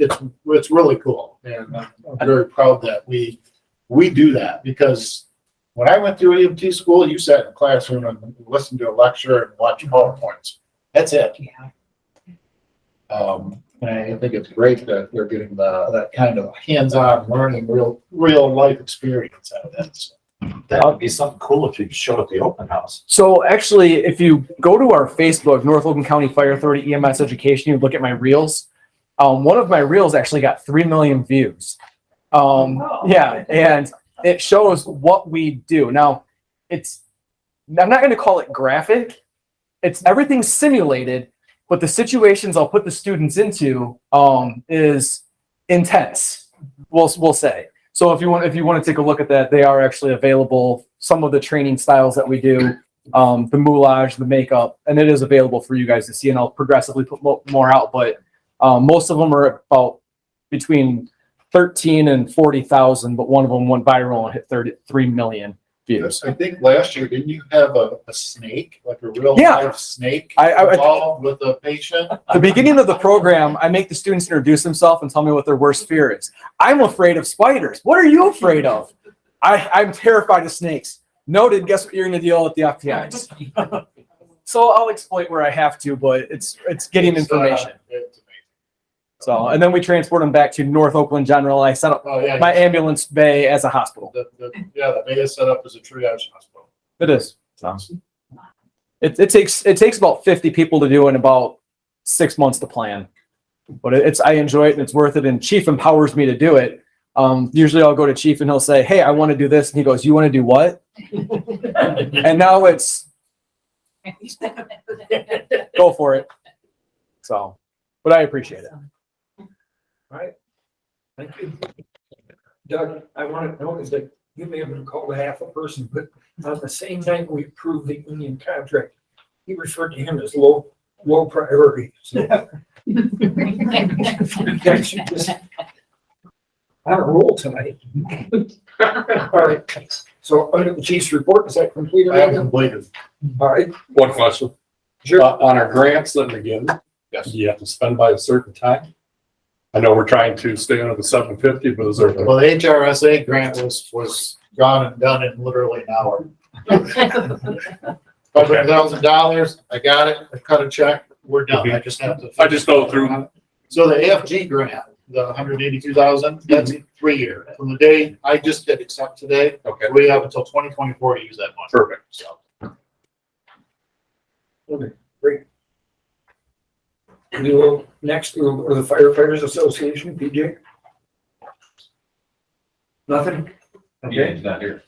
really cool. And I'm very proud that we do that, because when I went through EMT school, you sat in a classroom and listened to a lecture and watched PowerPoints. That's it. And I think it's great that they're getting that kind of hands-on learning, real life experience out of that. So That would be something cool if you showed up the open house. So actually, if you go to our Facebook, North Oakland County Fire Authority EMS Education, you look at my reels. One of my reels actually got 3 million views. Yeah, and it shows what we do. Now, I'm not going to call it graphic. It's everything simulated, but the situations I'll put the students into is intense. We'll say. So if you want to take a look at that, they are actually available. Some of the training styles that we do, the moulage, the makeup, and it is available for you guys to see. And I'll progressively put more out, but most of them are about between 13 and 40,000. But one of them went viral and hit 33 million views. I think last year, didn't you have a snake, like a real live snake I involved with a patient? The beginning of the program, I make the students introduce themselves and tell me what their worst fear is. I'm afraid of spiders. What are you afraid of? I'm terrified of snakes. Noted. Guess what you're going to deal with the FTIs. So I'll exploit where I have to, but it's getting information. It's amazing. So, and then we transport them back to North Oakland General. I set up my ambulance bay as a hospital. The bay is set up as a triage hospital. It is. It takes about 50 people to do in about 6 months to plan. But I enjoy it and it's worth it. And Chief empowers me to do it. Usually I'll go to Chief and he'll say, "Hey, I want to do this." And he goes, "You want to do what?" And now it's go for it. So, but I appreciate it. All right. Thank you. Doug, I want to know is that you may have called half a person, but on the same night we approved the union contract, he referred to him as low priority. So guys should just on a roll tonight. All right. So under the chief's report, is that complete? I have completed. All right. One question. Sure. On our grants, then again, Yes. you have to spend by a certain time. I know we're trying to stay under the 750, but is there? Well, the HRSA grant was gone and done in literally an hour. $500,000. I got it. I cut a check. We're done. I just have to. I just go through. So the AFG grant, the 182,000, that's 3 year. From the day I just did accept today, Okay. we have until 2024 to use that money. Perfect. So. Okay, great. We will next we'll go to the Firefighters Association, PJ. Nothing? Yeah, Okay. he's not here.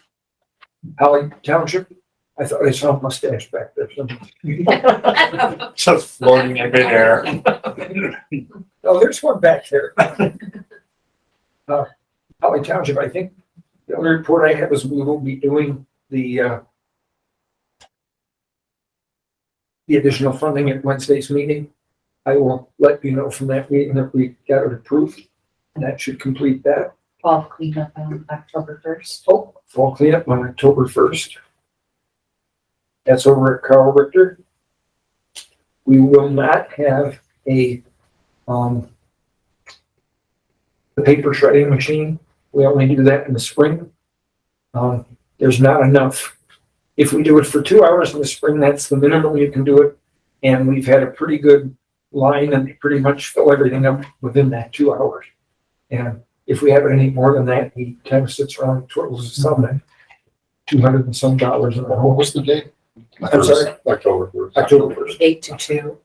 Holly Township, I thought I saw a mustache back there. Just floating in midair. Oh, there's one back there. Holly Township, I think the only report I have is we will be doing the additional funding at Wednesday's meeting. I will let you know from that meeting if we got it approved. That should complete that. Fall cleanup on October 1st. Oh, fall cleanup on October 1st. That's over at Carl Richter. We will not have the paper shredding machine. We only do that in the spring. There's not enough. If we do it for 2 hours in the spring, that's the minimum you can do it. And we've had a pretty good line and they pretty much fill everything up within that 2 hours. And if we have it any more than that, he kind of sits around, twirls his thumb at $200 and some an hour. What was the date? I'm sorry? October 1st. October 1st. 8 to 2.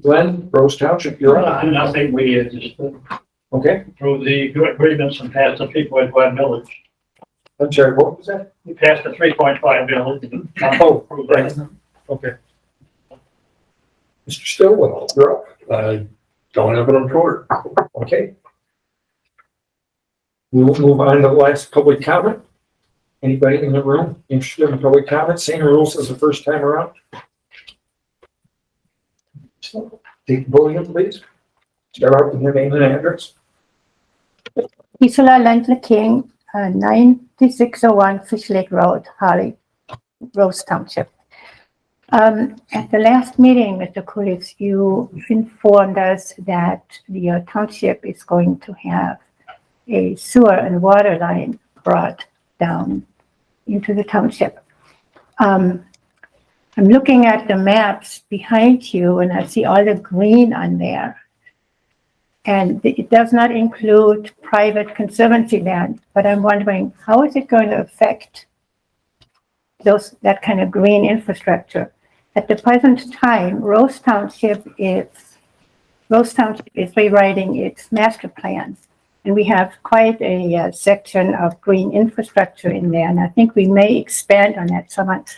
Glenn, Rose Township, you're on. Nothing, we just Okay, through the agreements and passed the 3.5 millage. I'm sorry, what was that? We passed the 3.5 millage. Oh, right. Okay. Mr. Stillwell, you're up. I don't have it on short. Okay. We will move on to the last public comment. Anybody in the room interested in public comment? Same rules as the first time around. Take the podium, please. Start out with your name and address. Gisela Landler King, 9601 Fish Lake Road, Harley, Rose Township. At the last meeting, Mr. Kulis, you informed us that the township is going to have a sewer and water line brought down into the township. I'm looking at the maps behind you and I see all the green on there. And it does not include private conservancy land, but I'm wondering, how is it going to affect that kind of green infrastructure? At the present time, Rose Township is rewriting its master plan. And we have quite a section of green infrastructure in there. And I think we may expand on that somewhat.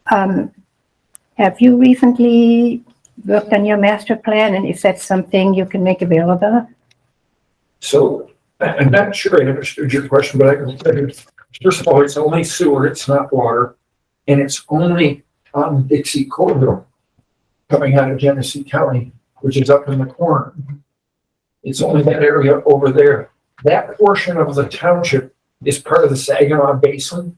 Have you recently worked on your master plan, and is that something you can make available? So I'm not sure I understood your question, but I can tell you, first of all, it's only sewer, it's not water, and it's only on Dixie Corridor coming out of Genesee County, which is up in the corner. It's only that area over there. That portion of the township is part of the Saginaw Basin.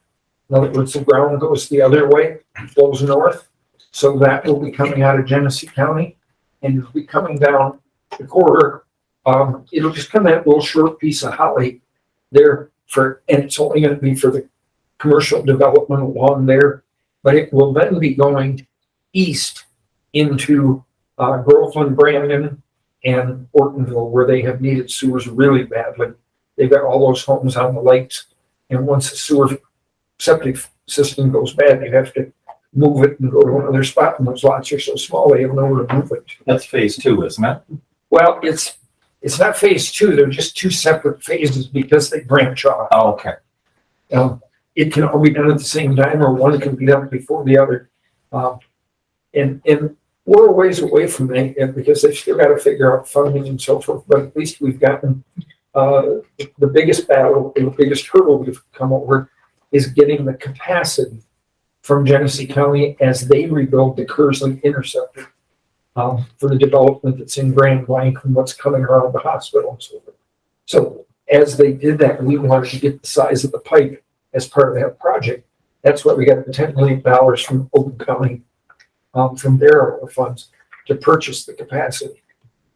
In other words, the ground goes the other way, flows north. So that will be coming out of Genesee County and it'll be coming down the corridor. It'll just come that little short piece of Holly there and it's only going to be for the commercial development along there, but it will then be going east into Groveland, Brandon, and Ortonville, where they have needed sewers really badly. They've got all those homes on the lakes, and once the sewer septic system goes bad, you have to move it and go to another spot, and those lots are so small they have nowhere to move it. That's phase 2, isn't it? Well, it's not phase 2. They're just two separate phases because they branch off. Oh, okay. It can all be done at the same time, or one can be done before the other. And we're a ways away from that because they've still got to figure out funding and so forth. But at least we've gotten the biggest battle, the biggest hurdle we've come over is getting the capacity from Genesee County as they rebuild the Kearsley Interceptor for the development that's in Grand Blanc and what's coming around the hospital and so forth. So as they did that, we wanted to get the size of the pipe as part of that project. That's why we got the $10 million from Oakland County, from their funds to purchase the capacity.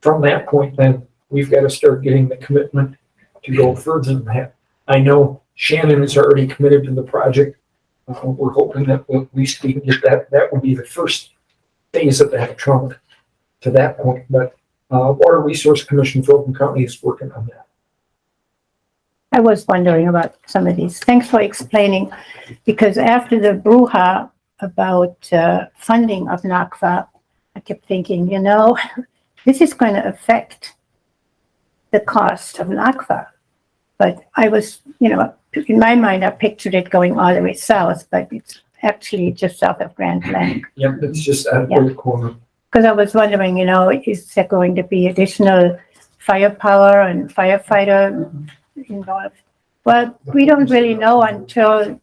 From that point, then we've got to start getting the commitment to go further than that. I know Shannon is already committed to the project. We're hoping that at least we can get that. That would be the first phase of that trunk to that point. But Water Resource Commission for Oakland County is working on that. I was wondering about some of these. Thanks for explaining, because after the brouhaha about funding of NOCFA, I kept thinking, this is going to affect the cost of NOCFA. But I was, in my mind, I pictured it going all the way south, but it's actually just south of Grand Blanc. Yep, it's just out of the corner. Because I was wondering, is there going to be additional firepower and firefighter involved? Well, we don't really know until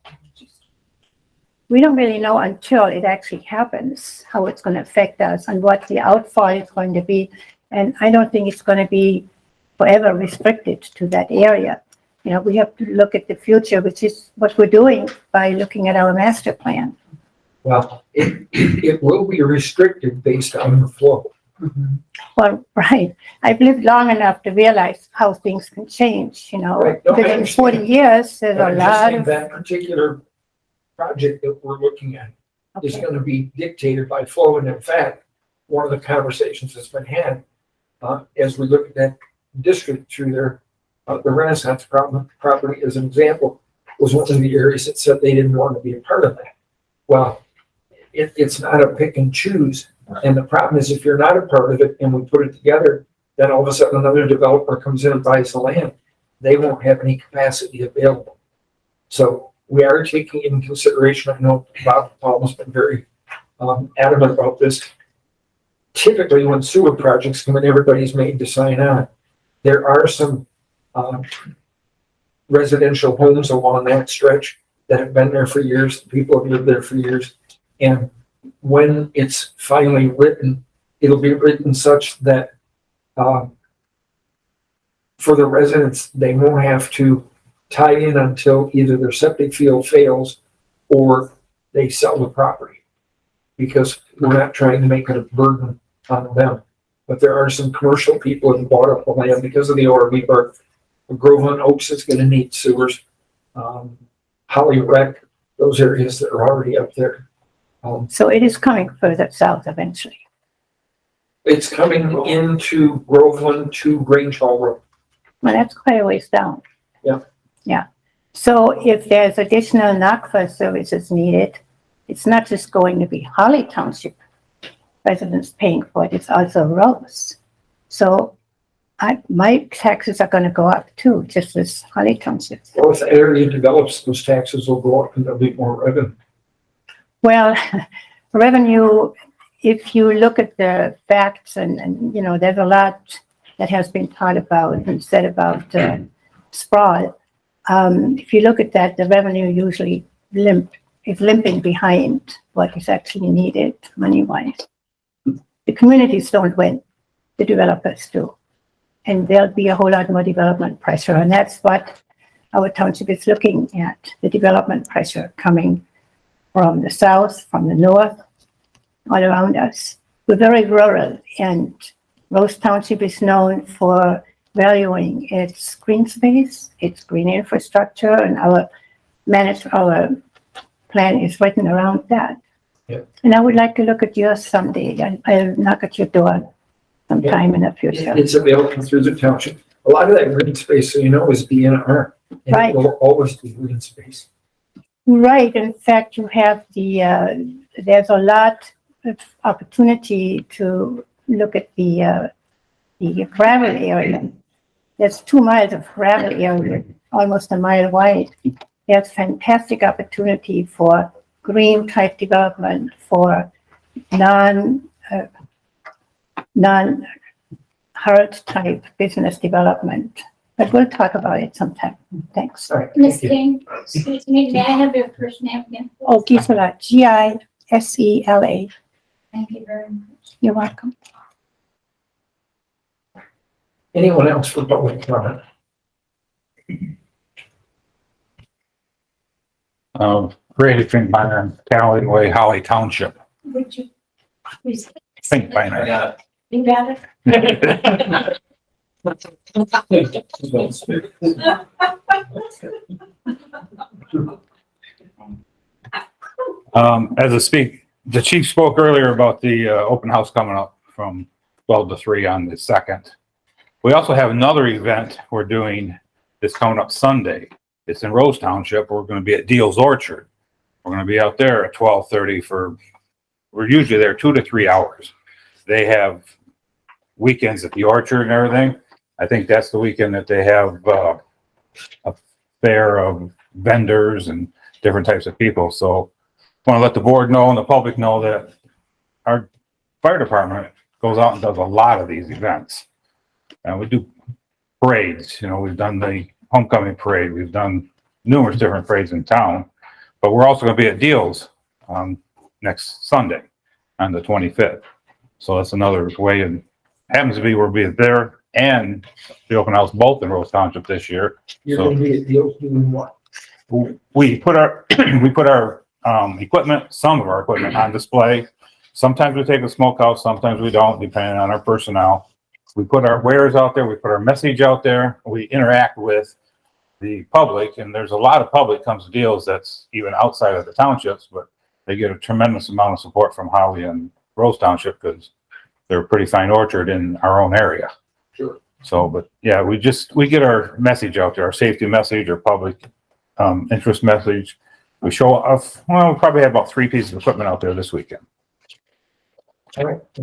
it actually happens, how it's going to affect us and what the outfall is going to be. And I don't think it's going to be forever restricted to that area. We have to look at the future, which is what we're doing by looking at our master plan. Well, it will be restricted based on the flow. Well, right. I've lived long enough to realize how things can change, Right. No, I Within 40 years, there's a lot of... That particular project that we're looking at is Okay. going to be dictated by flow. And in fact, one of the conversations that's been had as we look at that district through there, the Renaissance property as an example was one of the areas that said they didn't want to be a part of that. Well, it's not a pick and choose. And the problem is if you're not a part of it and we put it together, then all of a sudden another developer comes in and buys the land. They won't have any capacity available. So we are taking into consideration, I know Bob Paul has been very adamant about this, typically when sewer projects come in, everybody's made to sign on. There are some, residential homes along that stretch that have been there for years. People have lived there for years. And when it's finally written, it'll be written such that, for the residents, they won't have to tie in until either their septic field fails or they sell the property. Because we're not trying to make it a burden on them. But there are some commercial people who bought up the land because of the ORV park. Groveland Oaks is gonna need sewers. Holly Rec, those areas that are already up there. So it is coming further south eventually. It's coming into Groveland to Grange Hall Road. Well, that's quite a ways down. Yeah. Yeah. So if there's additional NOCFA services needed, it's not just going to be Holly Township residents paying for it, it's also Rose. So my taxes are gonna go up too, just as Holly Township. Well, if the area develops, those taxes will go up and there'll be more revenue. Well, revenue, if you look at the facts and you know, there's a lot that has been taught about and said about sprawl. If you look at that, the revenue usually is limping behind what is actually needed money-wise. The communities don't win, the developers do. And there'll be a whole lot more development pressure, and that's what our township is looking at, the development pressure coming from the south, from the north, all around us. We're very rural, and Rose Township is known for valuing its green space, its green infrastructure, and our plan is written around that. Yeah. And I would like to look at yours someday. I'll knock at your door sometime in the future. It's available through the township. A lot of that green space, so you know, is DNR. And Right. it will always be green space. Right. In fact, you have there's a lot of opportunity to look at the gravel area. There's 2 miles of gravel area, almost a mile wide. There's fantastic opportunity for green type development, for non-hard type business development. But we'll talk about it sometime. Thanks. All right. Ms. Thank you. King, excuse me, may I have your first name again? Oh, Gisela, Gisela. Thank you very much. You're welcome. Anyone else for public comment? Grady Finkbeiner, Callaway Way, Holly Township. Would you please? Finkbeiner. You got it? The chief spoke earlier about the open house coming up from 12 to 3 on the 2nd. We also have another event we're doing that's coming up Sunday. It's in Rose Township. We're going to be at Deal's Orchard. We're going to be out there at 12:30 we're usually there 2 to 3 hours. They have weekends at the orchard and everything. I think that's the weekend that they have a fair of vendors and different types of people. So I want to let the board know and the public know that our fire department goes out and does a lot of these events. And we do parades, you know, we've done the homecoming parade, we've done numerous different parades in town, but we're also going to be at Deal's next Sunday on the 25th. So that's another way, and happens to be we'll be there and the open house both in Rose Township this year. You're So- going to be at Deal's doing what? We put our equipment, some of our equipment on display. Sometimes we take a smokehouse, sometimes we don't, depending on our personnel. We put our wares out there, we put our message out there, we interact with the public, and there's a lot of public comes to Deals that's even outside of the townships, but they get a tremendous amount of support from Howie and Rose Township because they're a pretty fine orchard in our own area. Sure. So, but yeah, we get our message out there, our safety message, our public interest message. We show off, well, we probably have about 3 pieces of equipment out there this weekend. All right. I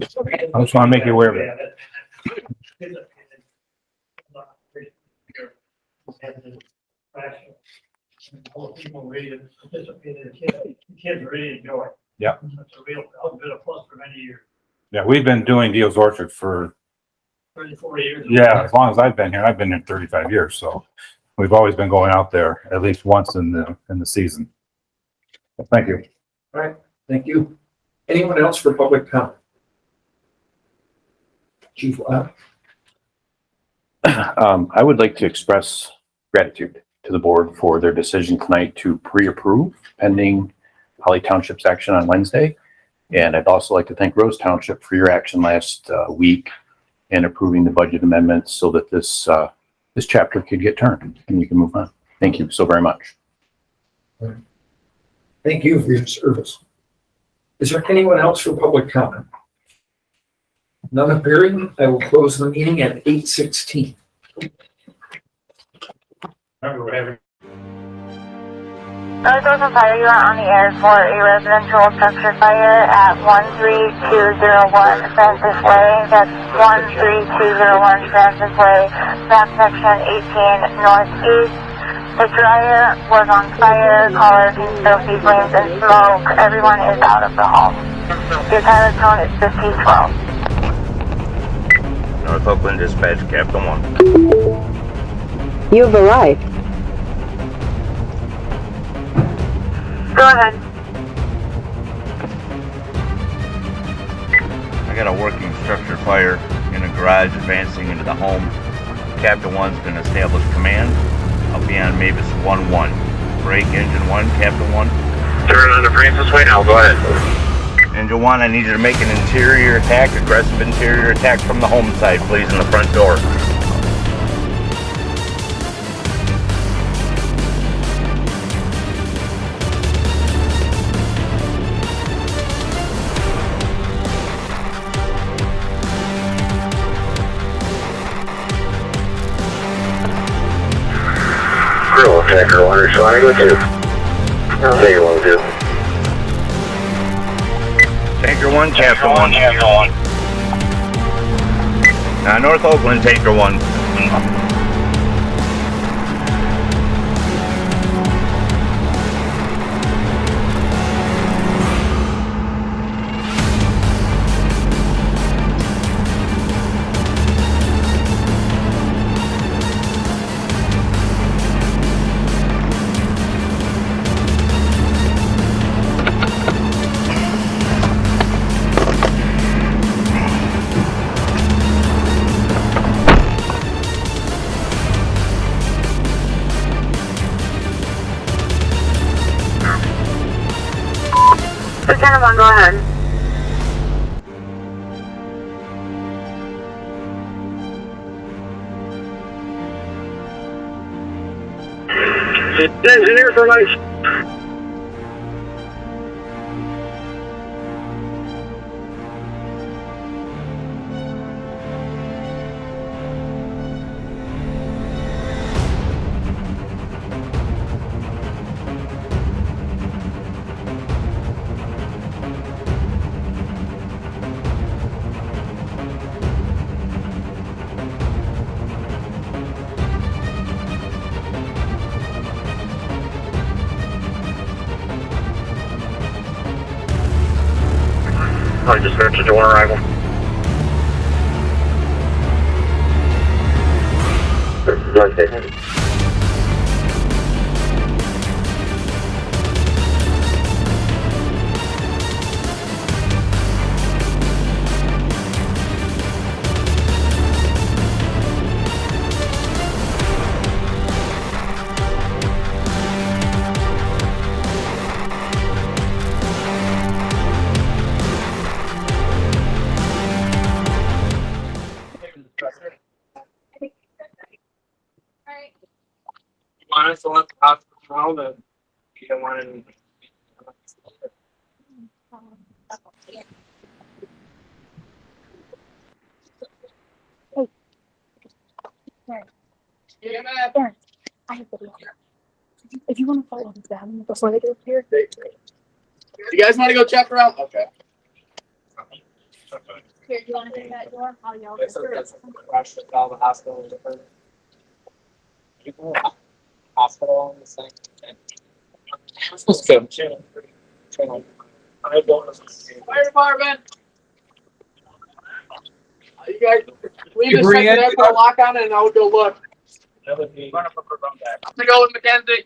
just want to make you aware of it. All the people ready to participate in the kids really enjoy it. Yeah. That's a real bit of plus for many years. Yeah, we've been doing Deal's Orchard for, 34 years. yeah, as long as I've been here. I've been here 35 years, so we've always been going out there at least once in the season. Thank you. All right, thank you. Anyone else for public comment? Chief, I would like to express gratitude to the board for their decision tonight to pre-approve pending Holly Township's action on Wednesday. And I'd also like to thank Rose Township for your action last week in approving the budget amendments so that this chapter could get turned and we can move on. Thank you so very much. thank you for your service. Is there anyone else for public comment? None appearing. I will close the meeting at 8:16. NOCFA Fire, you are on the air for a residential structure fire at 13201 Francis Way. That's 13201 Francis Way, map section 18 northeast. The dryer was on fire. Caller can still see flames and smoke. Everyone is out of the home. Your pilot tone is 1512. North Oakland Dispatch, Captain 1. You have arrived. Go ahead. I got a working structure fire in a garage advancing into the home. Captain 1's been established command. I'll be on Mavis 1-1. Break engine 1, Captain 1. Turn on the Francis Way now, go ahead. Engine 1, I need you to make an interior attack, aggressive interior attack from the home side, please, in the front door. Grill attacker 1, responding with 2. Tanker 1, 2. Tanker 1, Captain 1. North Oakland, Tanker 1. Lieutenant 1, go ahead. Engineer for life. I just heard to one arrival. Okay. Want us to let the hospital know that you don't want any. I have the look. If you want to follow them before they get here. You guys want to go check around? Okay. Here, do you want to do that door? I'll yell. That's rush to all the hospital and different. People, hospital and the same. Let's go. Fire department. You guys, leave Hey, this second Brian. there, put a lock on it, and I'll go look. That would be. I'm gonna go with Mackenzie.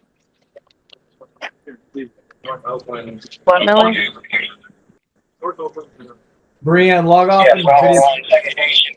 Brian, log off. Yeah, and follow video. on second nation.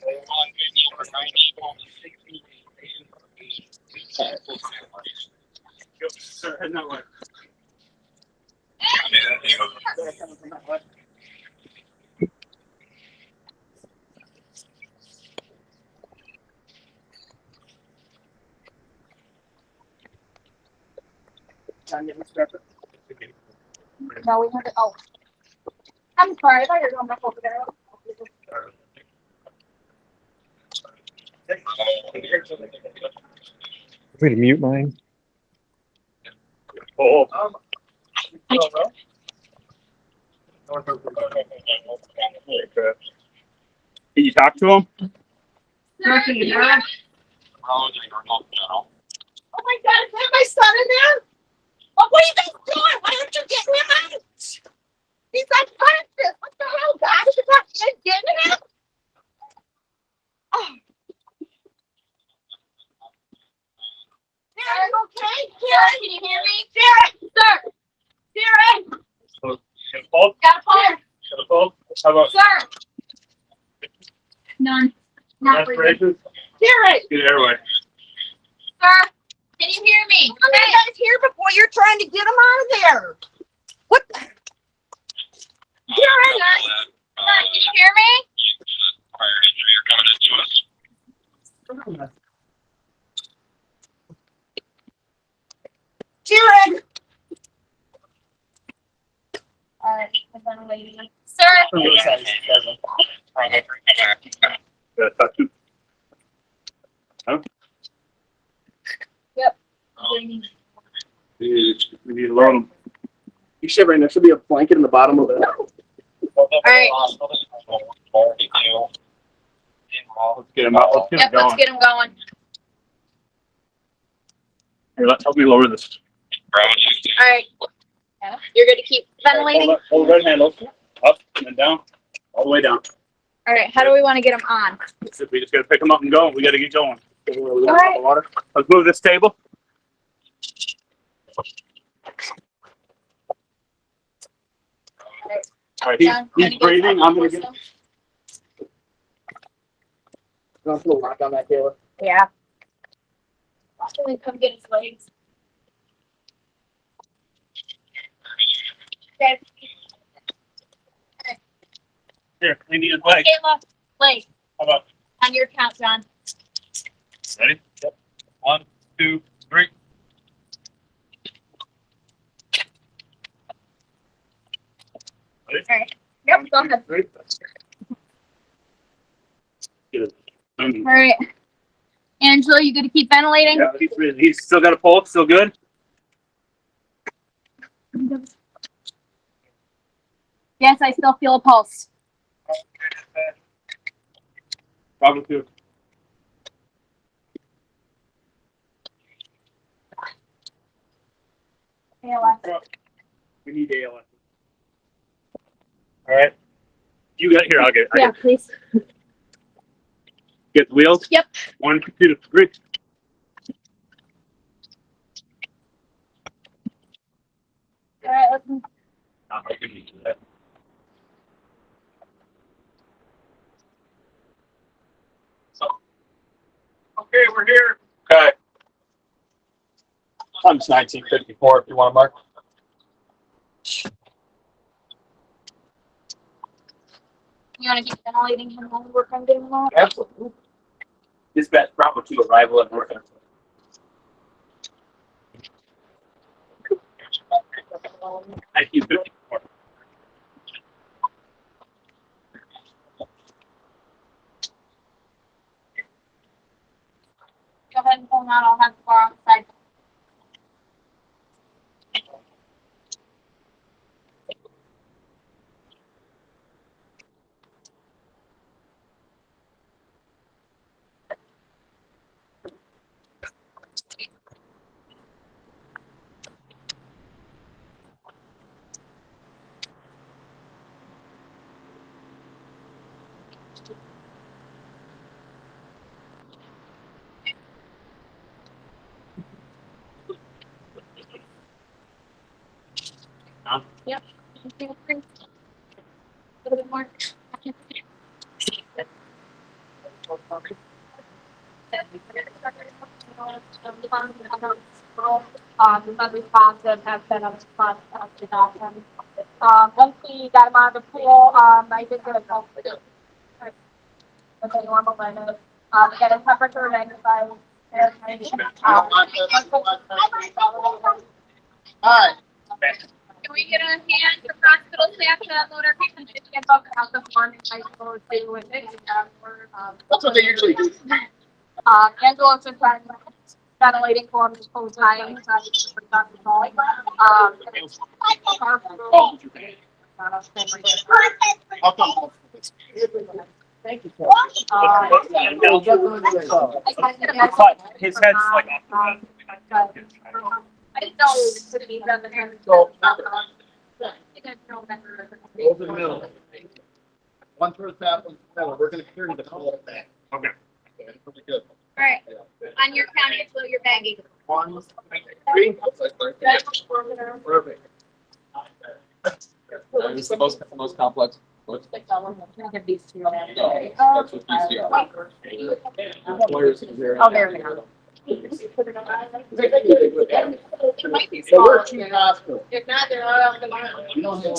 No, we have it. Oh, I'm sorry. I thought you were going back over there. Way to mute mine. Oh. Can you talk to him? Oh my God, is that my son in there? Oh, what are you guys doing? Why aren't you getting him out? He's unconscious. What the hell, guys? Is that kid getting him? Oh. Darren, okay? Darren, can you hear me? Darren, sir. Darren. Got a phone? How about Sir. None. Not for you. respiration? Darren. Get airway. Sir, can you hear me? How many guys here before you're trying to get him out of there? What? Darren, can you hear me? Darren. All right, I'm gonna wait. Sir. Yeah, touch him. Yep. We need to load him. You shivering? There should be a blanket in the bottom of it. All right. Let's get him out. Let's get him Yep, let's going. get him going. Here, help me lower this. All right. You're good to keep ventilating? Hold the right hand up and then down, all the way down. All right, how do we want to get him on? We just gotta pick him up and go. We gotta get going. All right. Water. Let's move this table. All right, John, he's breathing. I'm gonna get. I'll put a lock on that, Kayla. Yeah. Can we come get his legs? Okay. Here, we need his leg. Kayla, leg. How about? On your count, John. Ready? Yep. 1, 2, 3. Ready? All right. Yep, go 1, 2, ahead. 3. Get it. All right. Angela, you good to keep ventilating? Yeah, he's still got a pulse, still good? Yes, I still feel a pulse. Probably too. ALS. We need ALS. All right. You got here. I'll get it. Yeah, please. Get the wheels. Yep. 1, 2, 3. All right, let's move. Okay, we're here. Okay. Time's 1954 if you want to mark. You want to keep ventilating him while we work on getting him out? Absolutely. Dispatch Bravo 2 arrival at North. IQ 54. Go ahead and pull him out. I'll have the bar on the side. Yep. A little bit more. But responsive have been up front after that. Once we got them out of the pool, I did get a call for them. With a normal limit, we got a temperature of 95. Hi. Can we get a hand for hospital staff to load our patients? If you can talk about the form in high school too with it. That's what they usually do. Ambulance and ventilating forms full time. Thank you. His head's like off the I didn't know it would be done. Over the middle. One through the top, one through the middle. We're gonna carry the call back. Okay. Pretty good. All right, on your count, it's what you're bagging. 1, 3. Perfect. It's the most complex. That's what Oh, there we go. So we're Chief Hospital. If not, they're not on the line. We don't have.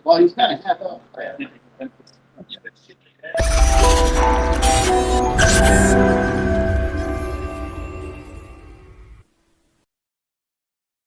Well, he's kind of half up.